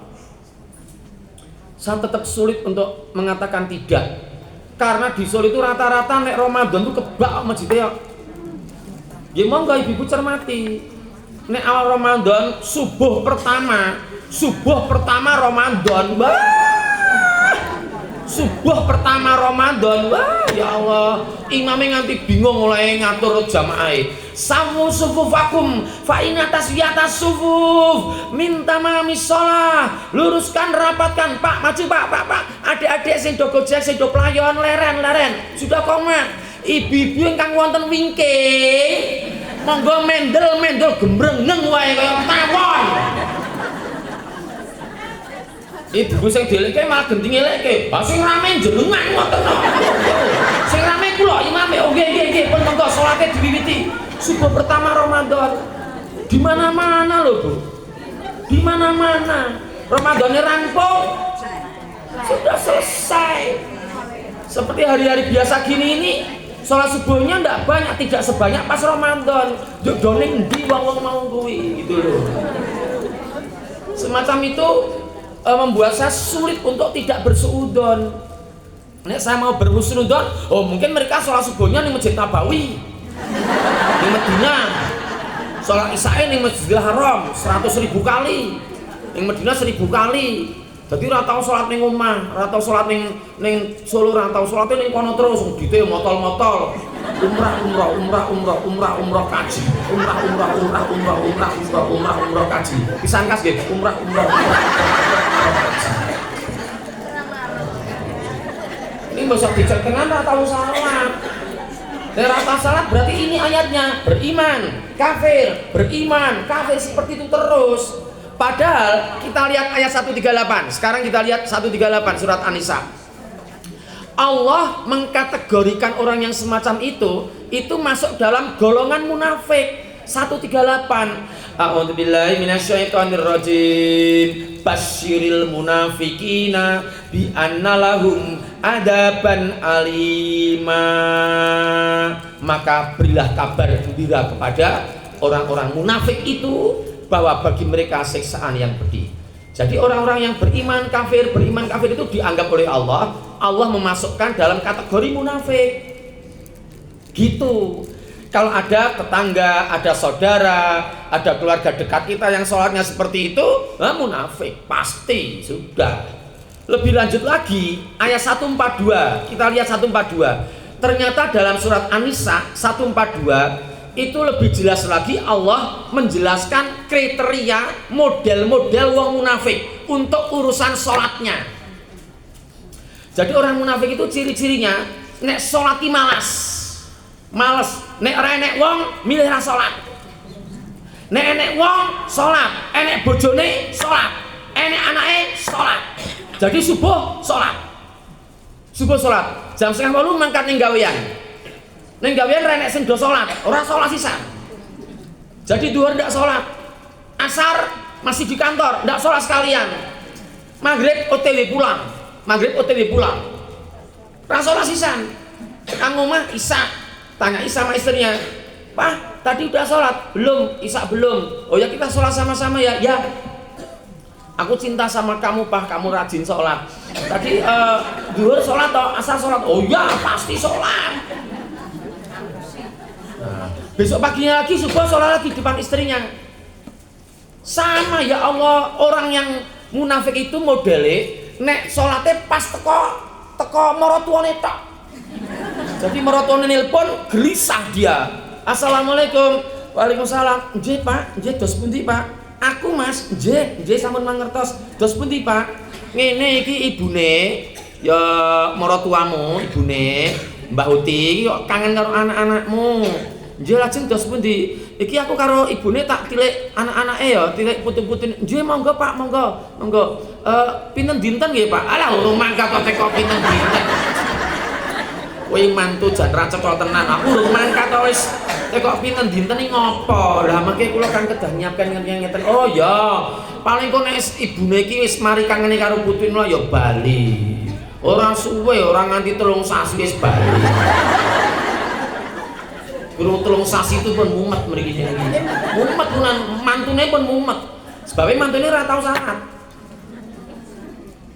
Saya tetap sulit untuk mengatakan tidak, karena di Solo itu rata-rata nek Ramadan itu kebak masjidnya. Ya monggo ibu-ibu cermati, nek awal Ramadan subuh pertama Ramadan, subuh pertama Ramadan, wah ya Allah, imamnya nganti bingung mulai ngatur jamaah. Samu sufufakum fa inna taswiyatas sufuf, minta mami sholah, luruskan, rapatkan, Pak, maju Pak, adik-adik sing do gojek, sing do playon, leren, sudah komat, ibu-ibu ingkang wonten wingking, monggo mendel gembrengeng wae kaya tawon. Ibu sing dileke malah genting eleke. Sing rame jenengan ngoten. Sing rame kula imame. Oh nggih, pun monggo salate diwiwiti. Subuh pertama Ramadan. Di mana-mana lho, Bu. Di mana-mana. Ramadannya rampung. Sudah selesai. Seperti hari-hari biasa gini ini, sholat subuhnya ndak banyak, tidak sebanyak pas Ramadan. Doning ndi wong-wong mau kuwi gitu loh. Semacam itu membuat saya sulit untuk tidak bersuudzon. Nek saya mau berhusnudzon, oh mungkin mereka sholat subuhnya di Masjid Nabawi, di Madinah, sholat isya di Masjidil Haram 100.000 kali, di Madinah 1.000 kali. Jadi ratau sholat ning omah, ratau sholat ning Solo, ratau sholat ning kono terus, dite motol-motol, umrah kaji, umrah kaji. Pisangkas nggih, umrah kaji. Ini besok dicek tenan ratau salat. Nek ratau salat berarti ini ayatnya, beriman, kafir seperti itu terus. Padahal kita lihat ayat 138. Sekarang kita lihat 138 surat An-Nisa. Allah mengkategorikan orang yang semacam itu masuk dalam golongan munafik. 138. A'udzubillahi minasyaitonir rajim. Basyiril munafiqina bi anna lahum adaban alima. Maka berilah kabar gembira kepada orang-orang munafik itu bahwa bagi mereka siksaan yang pedih. Jadi orang-orang yang beriman kafir itu dianggap oleh Allah Allah memasukkan dalam kategori munafik. Gitu. Kalau ada tetangga, ada saudara, ada keluarga dekat kita yang sholatnya seperti itu, munafik, pasti, sudah. Lebih lanjut lagi, ayat 142, kita lihat 142. Ternyata dalam surat An-Nisa 142, itu lebih jelas lagi Allah menjelaskan kriteria model-model wong munafik untuk urusan sholatnya. Jadi orang munafik itu ciri-cirinya, nek sholati males, nek ora enek wong milih ra salat. Nek enek wong salat, enek bojone salat, enek anake salat. Jadi subuh salat. Jam 7:30 mangkat ning gawean. Ning gawean ra enek sing do salat, ora salat sisan. Jadi duhur ndak salat. Asar masih di kantor, ndak salat sekalian. Maghrib OTW pulang. Ra salat sisan. Kang omah Isya. Tanya Isa sama istrinya, Pak, tadi udah sholat? Belum, Isa belum. Oh ya kita sholat sama-sama ya. Ya, aku cinta sama kamu Pak, kamu rajin sholat. Tadi duhur sholat atau asar sholat? Oh ya pasti sholat. Nah, besok paginya lagi subuh sholat lagi depan istrinya. Sama ya Allah, orang yang munafik itu modele nek sholatnya pas teko marotuane tok. Jadi merotone nelpon gelisah dia. Assalamualaikum. Waalaikumsalam. Nggih Pak, nggih dos pundi Pak? Aku Mas, nggih sampun mangertos. Dos pundi Pak? Ngene iki ibune ya maratuamu, ibune Mbah Uti iki kok kangen karo anak-anakmu. Nggih lajeng dos pundi? Iki aku karo ibune tak tilik anak-anake ya, tilik putu-putune. Nggih monggo Pak, monggo. Pinten dinten nggih Pak? Alah urung mangkat kok teko pinten dinten. Kowe mantu jan ra cetha tenan. Aku urung mangkat to wis teko pinten dinten iki ngopo? Lah mengke kula kan kedah nyiapkan ngeten. Oh ya, paling kok nek ibune iki wis mari kangene karo putune ya bali. Ora suwe, ora nganti 3 sasi wis bali. Kurang 3 sasi itu pun mumet mriki jenenge. Mumet punan mantune pun mumet. Sebabe mantune ora tau salat.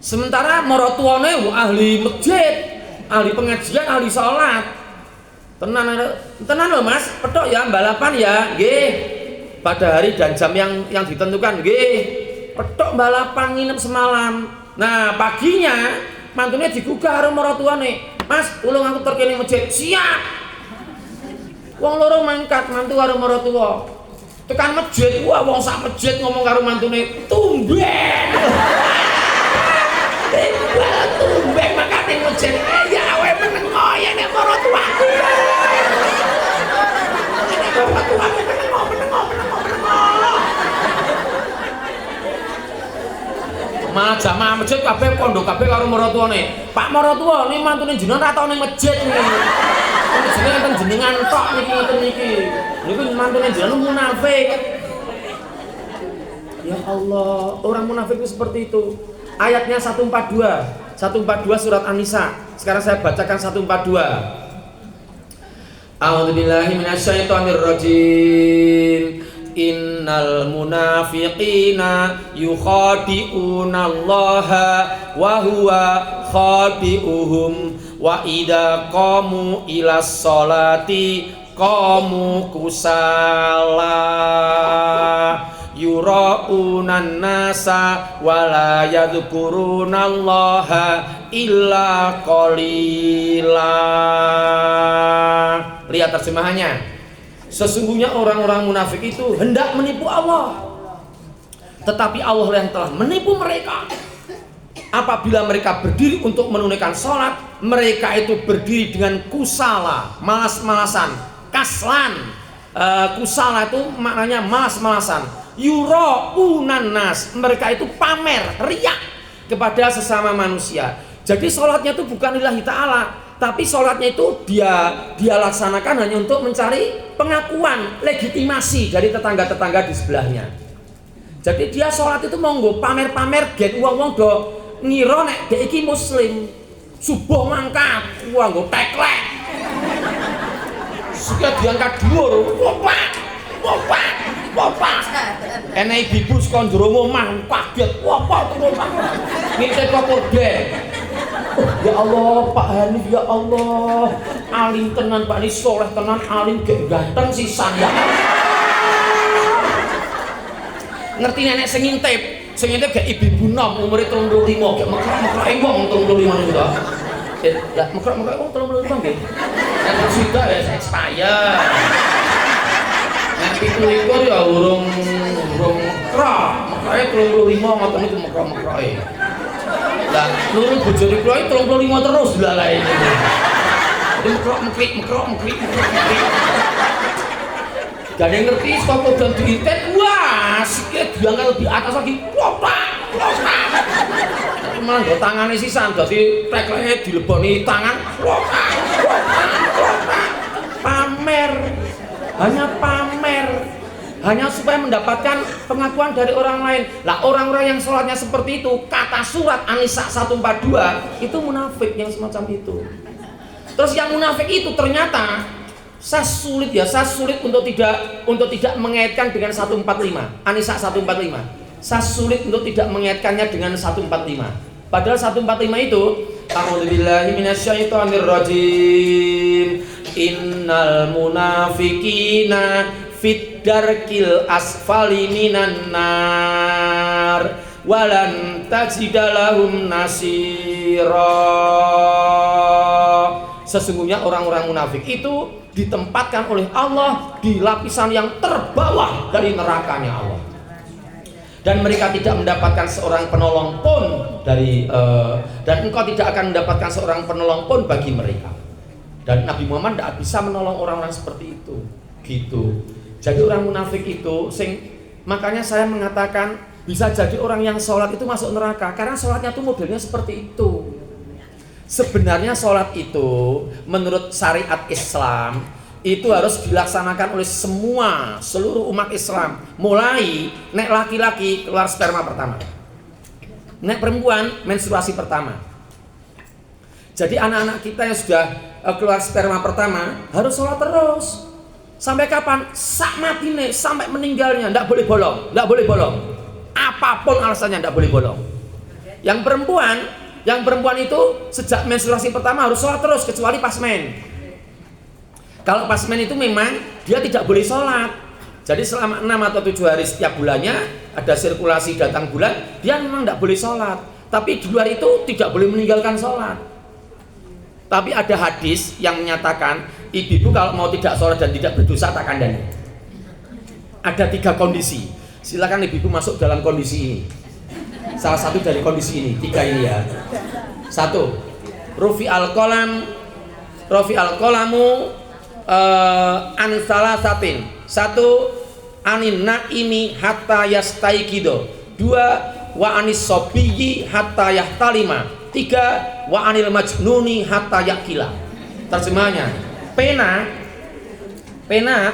Sementara maratuwane ahli masjid, ahli pengajian, ahli sholat. Tenan loh Mas, petok ya balapan ya, nggih. Pada hari dan jam yang ditentukan, nggih. Petok balapan nginep semalam. Nah paginya mantunya digugah karo maratuwane. Mas, tulung aku terkene masjid. Siap. Wong loro mangkat mantu karo maratuwa. Tekan masjid, wah wong sak masjid ngomong karo mantune, tumben. Tumben mangkat ning masjid. Ya kowe meneng ya nek maratuwaku. Malah jamaah masjid kabeh kondo kabeh karo maratuwane. Pak maratuwa niki mantune jenengan ra tau ning masjid niki. Jenengan ten jenengan tok niki ngoten niki. Niku mantune jenengan munafik. Ya Allah, orang munafik itu seperti itu. Ayatnya 142 surat An-Nisa. Sekarang saya bacakan 142. A'udzubillahi minasyaitonirrajim. Innal munafiqina yukhadi'unallaha wa huwa khadi'uhum wa idza qamu ilas sholati qamu kusala yura'unan nasa wala yadhkurunallaha illa qalila. Lihat terjemahannya. Sesungguhnya orang-orang munafik itu hendak menipu Allah, tetapi Allah yang telah menipu mereka. Apabila mereka berdiri untuk menunaikan sholat, mereka itu berdiri dengan kusala, malas-malasan, kaslan. Kusala itu maknanya malas-malasan. Yura'unan nas, mereka itu pamer, riak kepada sesama manusia. Jadi sholatnya itu bukan lillahi ta'ala, tapi sholatnya itu dia laksanakan hanya untuk mencari pengakuan, legitimasi dari tetangga-tetangga di sebelahnya. Jadi dia sholat itu monggo pamer-pamer gen uang-uang do ngira nek dek iki muslim. Subuh mangkat, uang go teklek. Suka diangkat dhuwur, wopak. Enek ibu saka njero omah kaget, wopak turun. Ngite kok kode. Ya Allah, Pak Hanif, ya Allah, alim tenan, Pak Hanif soleh tenan, alim ganteng sisan ya. Ngerti nenek sing ngintip gak ibu nom umure 35 gak mekrok-mekrok wong 35 niku to. Lah mekrok-mekrok wong 35 nggih. Nek sudah ya expired. Nek 27 ya urung mekrok. Mekroke 35 ngoten niku mekrok-mekroke. Lah nurut bojone kula 35 terus dilalae. Jadi mekrok-mekrik. Gak ada yang ngerti stop dan diintet, wah sikit diangkat lebih atas lagi, plotak. Malah gak tangannya sisan, jadi teklenya dileboni tangan, plotak. Pamer, hanya supaya mendapatkan pengakuan dari orang lain. Lah orang-orang yang sholatnya seperti itu, kata surat An-Nisa 142 itu munafik yang semacam itu. Terus yang munafik itu ternyata saya sulit untuk tidak mengaitkan dengan 145. An-Nisa 145. Saya sulit untuk tidak mengaitkannya dengan 145. Padahal 145 itu a'udzubillahi minasyaitonirrajim. Innal munafiqina fid darkil asfali minan nar walan tajida lahum nasira. Sesungguhnya orang-orang munafik itu ditempatkan oleh Allah di lapisan yang terbawah dari nerakanya Allah, dan mereka tidak mendapatkan seorang penolong pun dan engkau tidak akan mendapatkan seorang penolong pun bagi mereka. Dan Nabi Muhammad tidak bisa menolong orang-orang seperti itu gitu. Jadi orang munafik itu makanya saya mengatakan bisa jadi orang yang sholat itu masuk neraka karena sholatnya tuh modelnya seperti itu. Sebenarnya sholat itu menurut syariat Islam itu harus dilaksanakan oleh seluruh umat Islam. Mulai nek laki-laki keluar sperma pertama, nek perempuan menstruasi pertama. Jadi anak-anak kita yang sudah keluar sperma pertama harus sholat terus. Sampai kapan? Sak matine, sampai meninggalnya, tidak boleh bolong. Apapun alasannya tidak boleh bolong. Yang perempuan itu sejak menstruasi pertama harus sholat terus kecuali pas men. Kalau pas men itu memang dia tidak boleh sholat. Jadi selama 6 atau 7 hari setiap bulannya ada sirkulasi datang bulan, dia memang tidak boleh sholat. Tapi di luar itu tidak boleh meninggalkan sholat. Tapi ada hadis yang menyatakan ibu-ibu kalau mau tidak sholat dan tidak berdosa tak kandani. Ada 3 kondisi. Silakan ibu-ibu masuk dalam kondisi ini. Salah satu dari kondisi ini, 3 ini ya. 1. Rufi al-qalamu an salasatin. 1. Anin naimi hatta yastaiqido. 2. Wa anis sobiyyi hatta yahtalima. 3. Wa anil majnuni hatta yakila. Terjemahnya, pena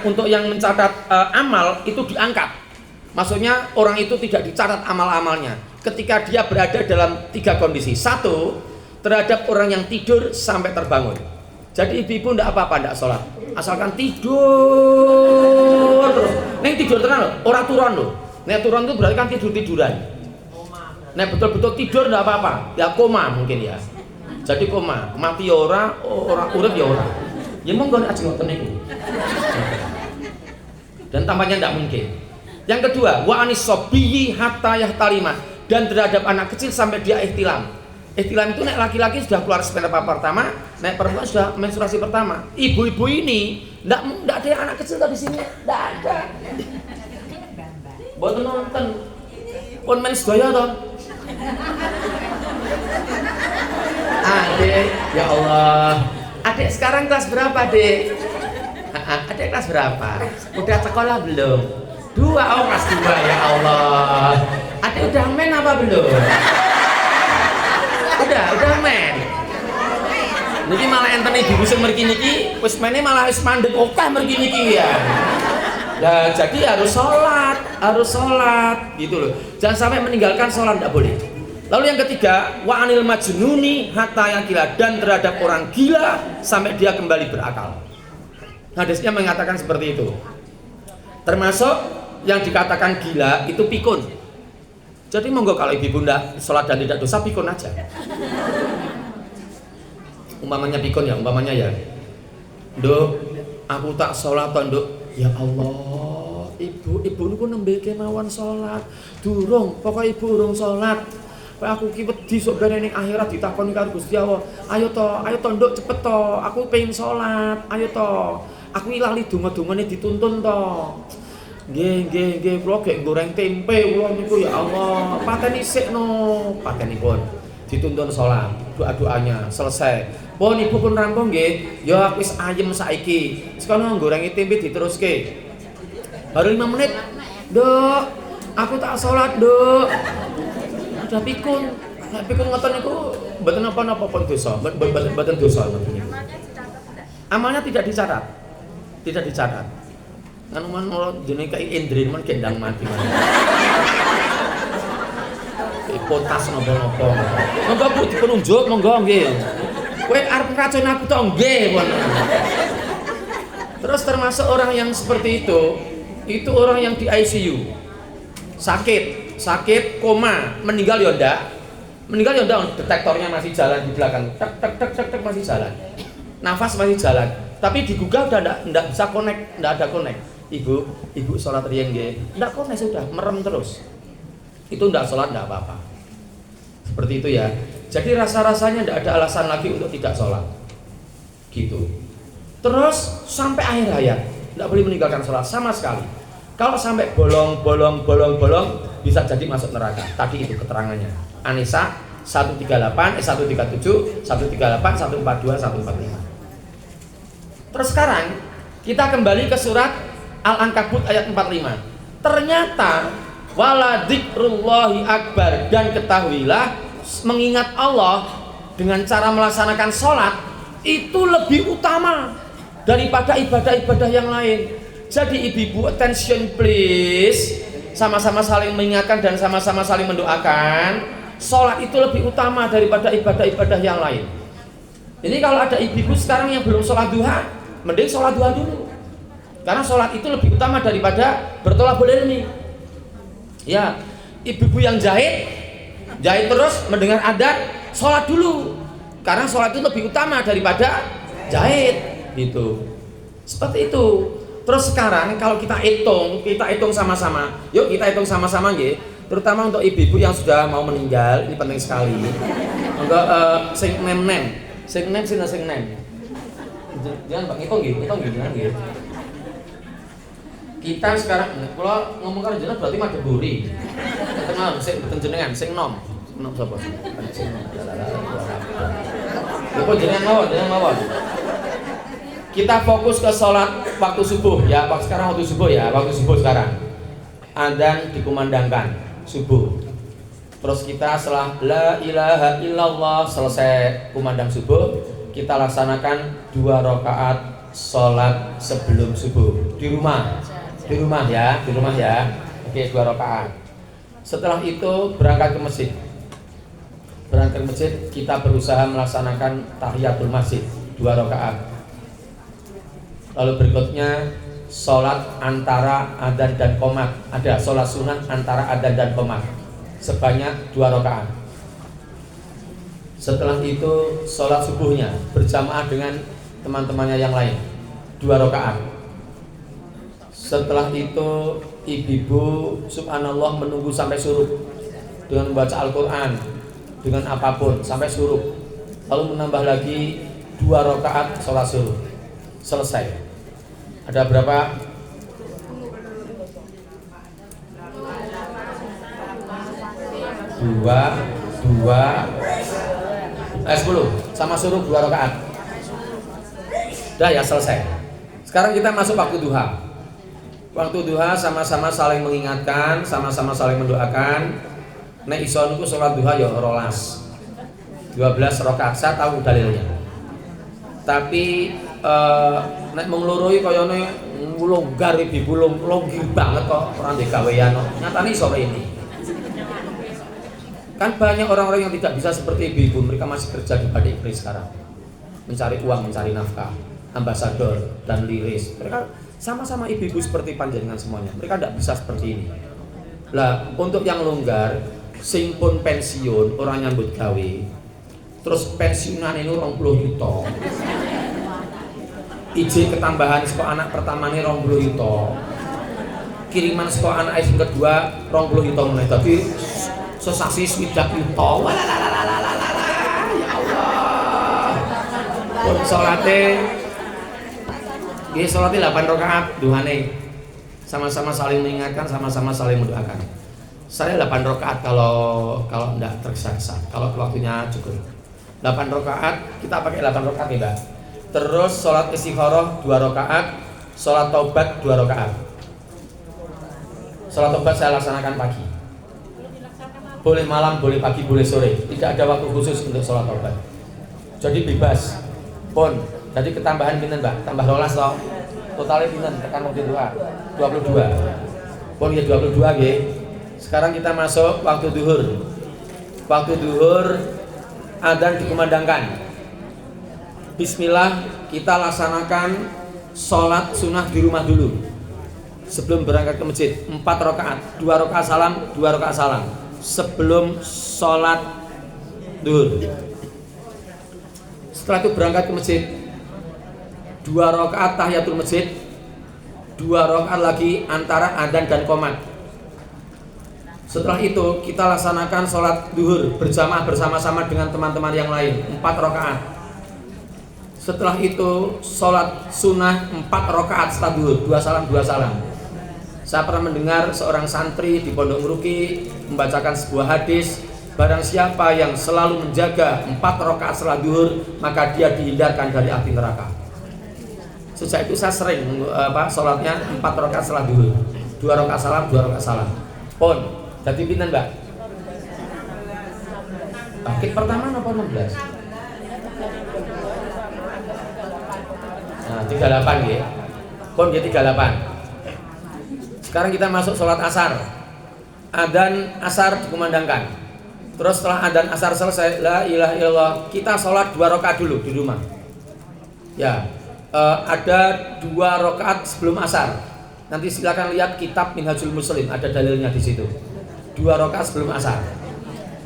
untuk yang mencatat amal itu diangkat. Maksudnya orang itu tidak dicatat amal-amalnya ketika dia berada dalam 3 kondisi. 1. Terhadap orang yang tidur sampai terbangun. Jadi ibu-ibu tidak apa-apa, tidak sholat, asalkan tidur terus. Neng tidur terus loh, orang turun loh. Neng turun itu berarti kan tiduran. Neng betul-betul tidur tidak apa-apa, ya koma mungkin ya. Jadi koma, mati ya orang urip ya orang. Ya monggo nek ajeng ngoten niku. Dan tampaknya tidak mungkin. Yang kedua, wa anis sobiyyi hatta yahtalima, dan terhadap anak kecil sampai dia ihtilam. Ihtilam itu nek laki-laki sudah keluar sperma pertama, nek perempuan sudah menstruasi pertama. Ibu-ibu ini enggak ada yang anak kecil di sini, enggak ada. Boten nonton. Pun men sedaya to. Adek, ya Allah. Adek sekarang kelas berapa, Dek? Adek kelas berapa? Udah sekolah belum? 2, oh kelas 2, ya Allah. Adek udah men apa belum? Udah men. Niki malah enten ibu sing mriki niki wis mene malah wis mandeg okeh mriki niki ya. Nah, jadi harus sholat gitu loh. Jangan sampai meninggalkan sholat, tidak boleh. Lalu yang ketiga, wa anil majnuni hatta yakila, dan terhadap orang gila sampai dia kembali berakal. Hadisnya mengatakan seperti itu. Termasuk yang dikatakan gila itu pikun. Jadi monggo kalau ibu bunda sholat dan tidak dosa, pikun aja. umpamanya pikun ya, umpamanya ya, Nduk, aku tak sholat toh Nduk. Ya Allah, ibu niku nembe kemawon sholat. Durung, pokoknya ibu urung sholat. Aku ki wedi sok ben ning akhirat ditakoni karo Gusti Allah. Ayo to Nduk cepet to. Aku pengen sholat. Ayo to. Aku lali donga-dongane dituntun to. Nggih, kula gek goreng tempe kula niku ya Allah. Pateni sikno, patenipun. Dituntun sholat, doa-doanya selesai. Pun ibu pun rampung nggih. Ya aku wis ayem saiki. Sekono gorengi tempe diteruske. Baru 5 menit. Nduk, aku tak sholat, Nduk. Udah pikun. Nek pikun ngoten niku mboten napa-napa pun dosa. Mboten dosa niku. Amalnya tidak dicatat. Tidak dicatat. Kan men jenenge kaya Indrin men gendang mati. Potas napa-napa. Monggo Bu dipun unjuk, monggo nggih. Kowe arep ngracuni aku to nggih, pun. Terus termasuk orang yang seperti itu orang yang di ICU. Sakit, koma, meninggal ya ndak. Detektornya masih jalan di belakang. Tek masih jalan. Nafas masih jalan. Tapi di Google udah ndak bisa connect, ndak ada connect. Ibu sholat riyen nggih. Ndak connect sudah, merem terus. Itu ndak sholat ndak apa-apa. Seperti itu ya. Jadi rasa-rasanya ndak ada alasan lagi untuk tidak sholat. Gitu. Terus sampai akhir hayat ndak boleh meninggalkan sholat sama sekali. Kalau sampai bolong bisa jadi masuk neraka. Tadi itu keterangannya. An-Nisa 137, 142, 145. Terus sekarang kita kembali ke surat Al-Ankabut ayat 45. Ternyata wala dzikrullahi akbar, dan ketahuilah mengingat Allah dengan cara melaksanakan sholat itu lebih utama daripada ibadah-ibadah yang lain. Jadi ibu-ibu attention please, sama-sama saling mengingatkan dan sama-sama saling mendoakan. Sholat itu lebih utama daripada ibadah-ibadah yang lain. Ini kalau ada ibu-ibu sekarang yang belum sholat duha, mending sholat duha dulu. Karena sholat itu lebih utama daripada bertolabul ilmi. Ya, ibu-ibu yang jahit terus mendengar adzan, sholat dulu. Karena sholat itu lebih utama daripada jahit, gitu. Seperti itu. Terus sekarang kalau kita hitung sama-sama. Yuk kita hitung sama-sama nggih. Terutama untuk ibu-ibu yang sudah mau meninggal, ini penting sekali. Enggak sing nem. Jangan Pak hitung jangan nggih. Kita sekarang kalau ngomong karo jenengan berarti made buri. Kenal sing mboten jenengan, sing nom. Nom sapa? Sing nom. Kok jenengan mawon. Kita fokus ke sholat waktu subuh ya. Sekarang waktu subuh sekarang. Adzan dikumandangkan subuh. Terus kita setelah la ilaha illallah selesai kumandang subuh, kita laksanakan 2 rakaat sholat sebelum subuh di rumah ya. Oke, 2 rakaat. Setelah itu berangkat ke masjid. Kita berusaha melaksanakan tahiyatul masjid 2 rakaat. Lalu berikutnya sholat antara adzan dan qomat. Ada sholat sunnah antara adzan dan qomat sebanyak 2 rakaat. Setelah itu sholat subuhnya berjamaah dengan teman-temannya yang lain 2 rakaat. Setelah itu ibu-ibu subhanallah menunggu sampai suruh dengan membaca Al-Quran, dengan apapun sampai suruh. Lalu menambah lagi 2 rakaat sholat suruh. Selesai. Ada berapa? 10 sama suruh 2 rakaat. Udah ya selesai. Sekarang kita masuk waktu duha. Waktu duha sama-sama saling mengingatkan, sama-sama saling mendoakan. Nek iso niku salat duha ya 12 rakaat. Saya tahu dalilnya. Tapi nek menglurui kayane longgar ibu longgir banget kok orang digawean. Nyatane sore ini. Kan banyak orang-orang yang tidak bisa seperti ibu-ibu, mereka masih kerja di pabrik sekarang. Mencari uang, mencari nafkah, ambasador dan liris. Mereka sama-sama ibu-ibu seperti panjenengan semuanya. Mereka tidak bisa seperti ini. Lah, untuk yang longgar, sing pun pensiun, orang nyambut gawe, terus pensiunan ini 20 juta. Ije ketambahan sekolah anak pertama ini 20 juta. Kiriman sekolah anak yang kedua 20 juta mulai. Tapi sesasi swidak juta. Ya Allah. Pun sholatnya 8 rakaat duhane. Sama-sama saling mengingatkan, sama-sama saling mendoakan. Saya 8 rakaat kalau enggak tergesa-gesa, kalau waktunya cukup. 8 rakaat, kita pakai 8 rakaat nih, Mbak. Terus sholat istikharah 2 rakaat, sholat taubat 2 rakaat. Sholat taubat saya laksanakan pagi. Boleh malam, boleh pagi, boleh sore. Tidak ada waktu khusus untuk sholat taubat. Jadi bebas. Pun, jadi ketambahan pinten, Mbak? Tambah 12 toh. Totalnya pinten tekan waktu doa 22. Pun ya 22 nggih. Sekarang kita masuk waktu duhur. Waktu duhur adzan dikumandangkan. Bismillah, kita laksanakan sholat sunnah di rumah dulu. Sebelum berangkat ke masjid 4 rakaat, 2 rakaat salam, 2 rakaat salam. Sebelum sholat duhur. Setelah itu berangkat ke masjid 2 rakaat tahiyatul masjid, 2 rakaat lagi antara adzan dan qomat. Setelah itu kita laksanakan sholat duhur berjamaah bersama-sama dengan teman-teman yang lain 4 rakaat. Setelah itu sholat sunnah 4 rakaat setelah duhur, 2 salam 2 salam. Saya pernah mendengar seorang santri di Pondok Meruki membacakan sebuah hadis, barang siapa yang selalu menjaga 4 rakaat setelah duhur, maka dia dihindarkan dari api neraka. Sejak itu saya sering sholatnya 4 rakaat setelah duhur, 2 rakaat salam, 2 rakaat salam. Pon, jadi pinten, Mbak? Bangkit pertama apa 16? Nah, 38 ya. Pon dia 38. Sekarang kita masuk sholat asar. Adzan asar dikumandangkan. Terus setelah adzan asar selesai, la ilaha illallah, kita sholat 2 rakaat dulu di rumah. Ya. Ada 2 rakaat sebelum asar. Nanti silakan lihat kitab Minhajul Muslim, ada dalilnya di situ. 2 rakaat sebelum asar.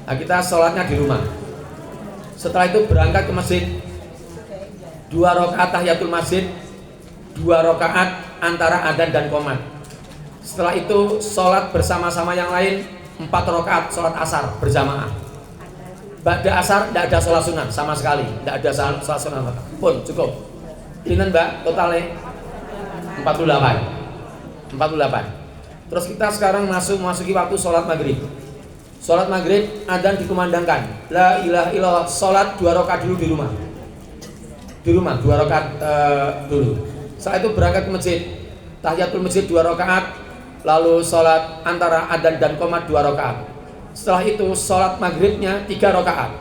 Nah, kita sholatnya di rumah. Setelah itu berangkat ke masjid. 2 rakaat tahiyatul masjid, 2 rakaat antara adzan dan qomat. Setelah itu sholat bersama-sama yang lain 4 rakaat sholat asar berjamaah. Ba'da asar tidak ada sholat sunat sama sekali, tidak ada sholat sunat pun cukup. Pinten, Mbak, totalnya 48. Terus kita sekarang masuki waktu sholat maghrib. Sholat maghrib adzan dikumandangkan. La ilaha illallah, sholat 2 rakaat dulu di rumah. Di rumah 2 rakaat dulu. Setelah itu berangkat ke masjid. Tahiyatul masjid 2 rakaat, lalu sholat antara adzan dan qomat 2 rakaat. Setelah itu sholat maghribnya 3 rakaat.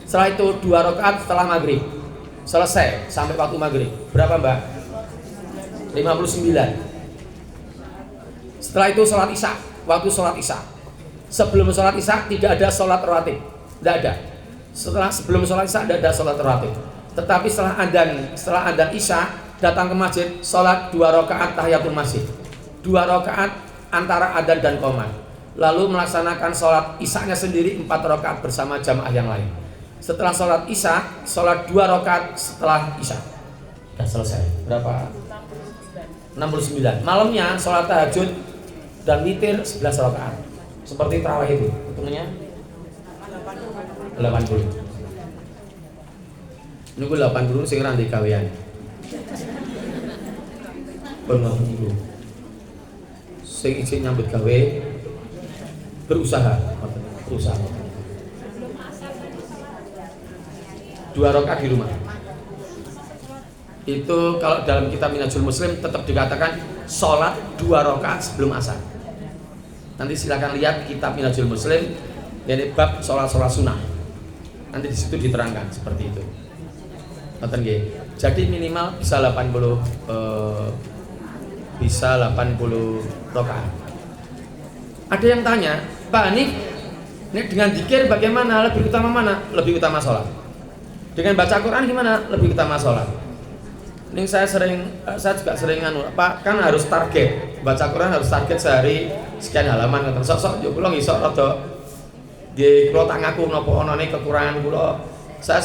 Setelah itu 2 rakaat setelah maghrib. Selesai sampai waktu maghrib. Berapa, Mbak? 59. Setelah itu sholat isya. Waktu sholat isya. Sebelum sholat isya tidak ada sholat rawatib. Tidak ada. Sebelum sholat isya tidak ada sholat rawatib. Tetapi setelah adzan isya datang ke masjid, sholat 2 rakaat tahiyatul masjid, 2 rakaat antara adzan dan qomat. Lalu melaksanakan sholat isyanya sendiri 4 rakaat bersama jamaah yang lain. Setelah sholat isya, sholat 2 rakaat setelah isya. Sudah selesai. Berapa? 69. Malamnya sholat tahajud dan witir 11 rakaat. Seperti tarawih itu. Hitungnya 80. Nunggu 80 sing ra ndek gawean. Benar niku. Sing izin nyambut gawe berusaha. 2 rakaat di rumah. Itu kalau dalam kitab Minhajul Muslim tetap dikatakan sholat 2 rakaat sebelum asar. Nanti silakan lihat kitab Minhajul Muslim, ini bab sholat sunnah. Nanti di situ diterangkan seperti itu. Ngoten nggih. Jadi minimal bisa 80 rakaat. Ada yang tanya, Pak Hanif, ini dengan zikir bagaimana? Lebih utama mana? Lebih utama sholat. Dengan baca Quran gimana? Lebih utama sholat. Ini saya juga sering Pak, kan harus target. Baca Quran harus target sehari sekian halaman. Sok-sok yo kula ngisok rada nggih kula tak ngaku napa anane kekurangan kula. saya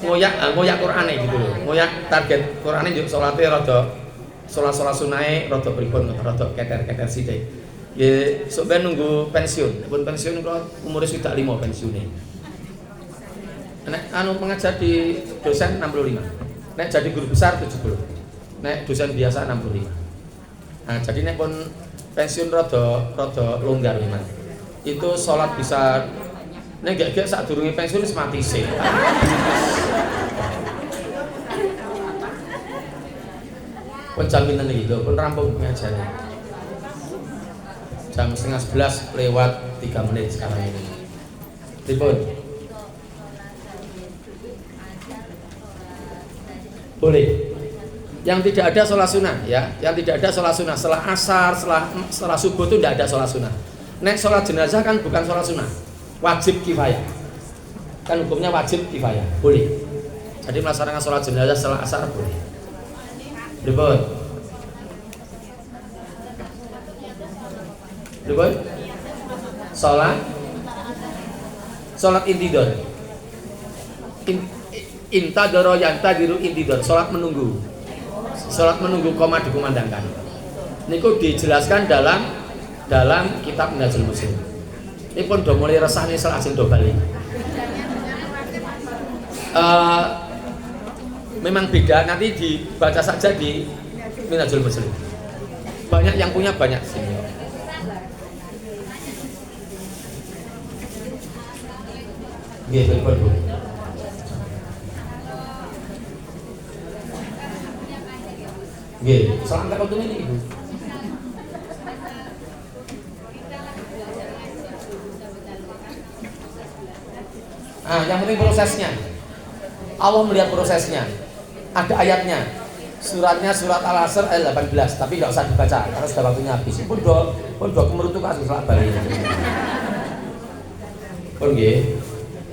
ngoyak Qur'ane gitu loh. Ngoyak target Qur'ane yo salate rada salat sunnahe rada pripun rada keter-keter sithik. Nggih, sok ben nunggu pensiun. Pun pensiun kula umure 5 pensiune. Nek mengajar di dosen 65. Nek jadi guru besar 70. Nek dosen biasa 65. Nah, jadi nek pun pensiun rada longgar memang. Itu salat bisa nek gak sadurunge pensiun wis mati sih. Pun jam pinten iki lho, pun rampung pengajiane. Jam 10:30 lewat 3 menit sekarang ini. Pripun? Boleh. Yang tidak ada sholat sunnah ya, yang tidak ada sholat sunnah setelah asar, setelah subuh itu tidak ada sholat sunnah. Nek sholat jenazah kan bukan sholat sunnah, wajib kifayah. Kan hukumnya wajib kifayah, boleh. Jadi melaksanakan sholat jenazah setelah asar boleh. Ribut. Sholat intidor. Intadoro yantadiru intidor, sholat menunggu. Sholat menunggu koma dikumandangkan. Niku dijelaskan dalam kitab Minhajul Muslim. Ini pun udah mulai resah nih selajeng do balik. Memang beda, nanti dibaca saja di Minhajul Muslim. Banyak yang punya banyak sih. Gitu, Bu. Nggih, salam takut ini Ibu. Yang penting prosesnya. Allah melihat prosesnya. Ada ayatnya. Suratnya surat Al-Asr ayat 18, tapi enggak usah dibaca karena sudah waktunya habis. Pun do kemerutu kasus salat bali. Pun nggih.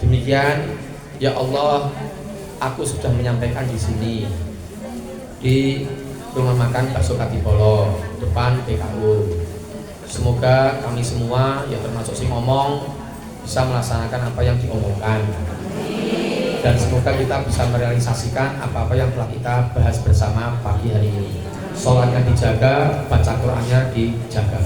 Demikian ya Allah, aku sudah menyampaikan di sini di rumah makan Bakso Katipolo depan PKU. Semoga kami semua ya termasuk si ngomong bisa melaksanakan apa yang diomongkan, dan semoga kita bisa merealisasikan apa-apa yang telah kita bahas bersama pagi hari ini. Sholatnya dijaga, baca Qur'annya dijaga.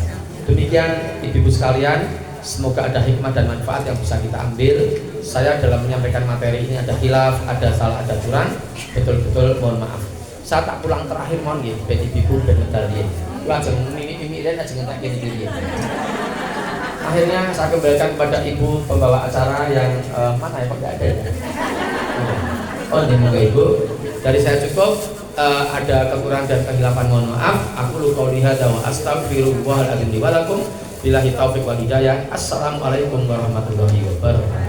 Demikian ibu-ibu sekalian, semoga ada hikmah dan manfaat yang bisa kita ambil. Saya dalam menyampaikan materi ini ada khilaf, ada salah, ada curang, betul-betul mohon maaf. Saya tak pulang terakhir mohon nggih ben ibu ben medali. Lajeng mimi dan ajeng tak gini. Akhirnya saya kembalikan kepada ibu pembawa acara yang mana ya Pak, enggak ada ya. Oh, ini moga Ibu. Dari saya cukup, ada kekurangan dan kehilafan mohon maaf. Aku qouli hadza wa astaghfirullahal azim li wa lakum. Billahi taufiq wal hidayah. Assalamualaikum warahmatullahi wabarakatuh.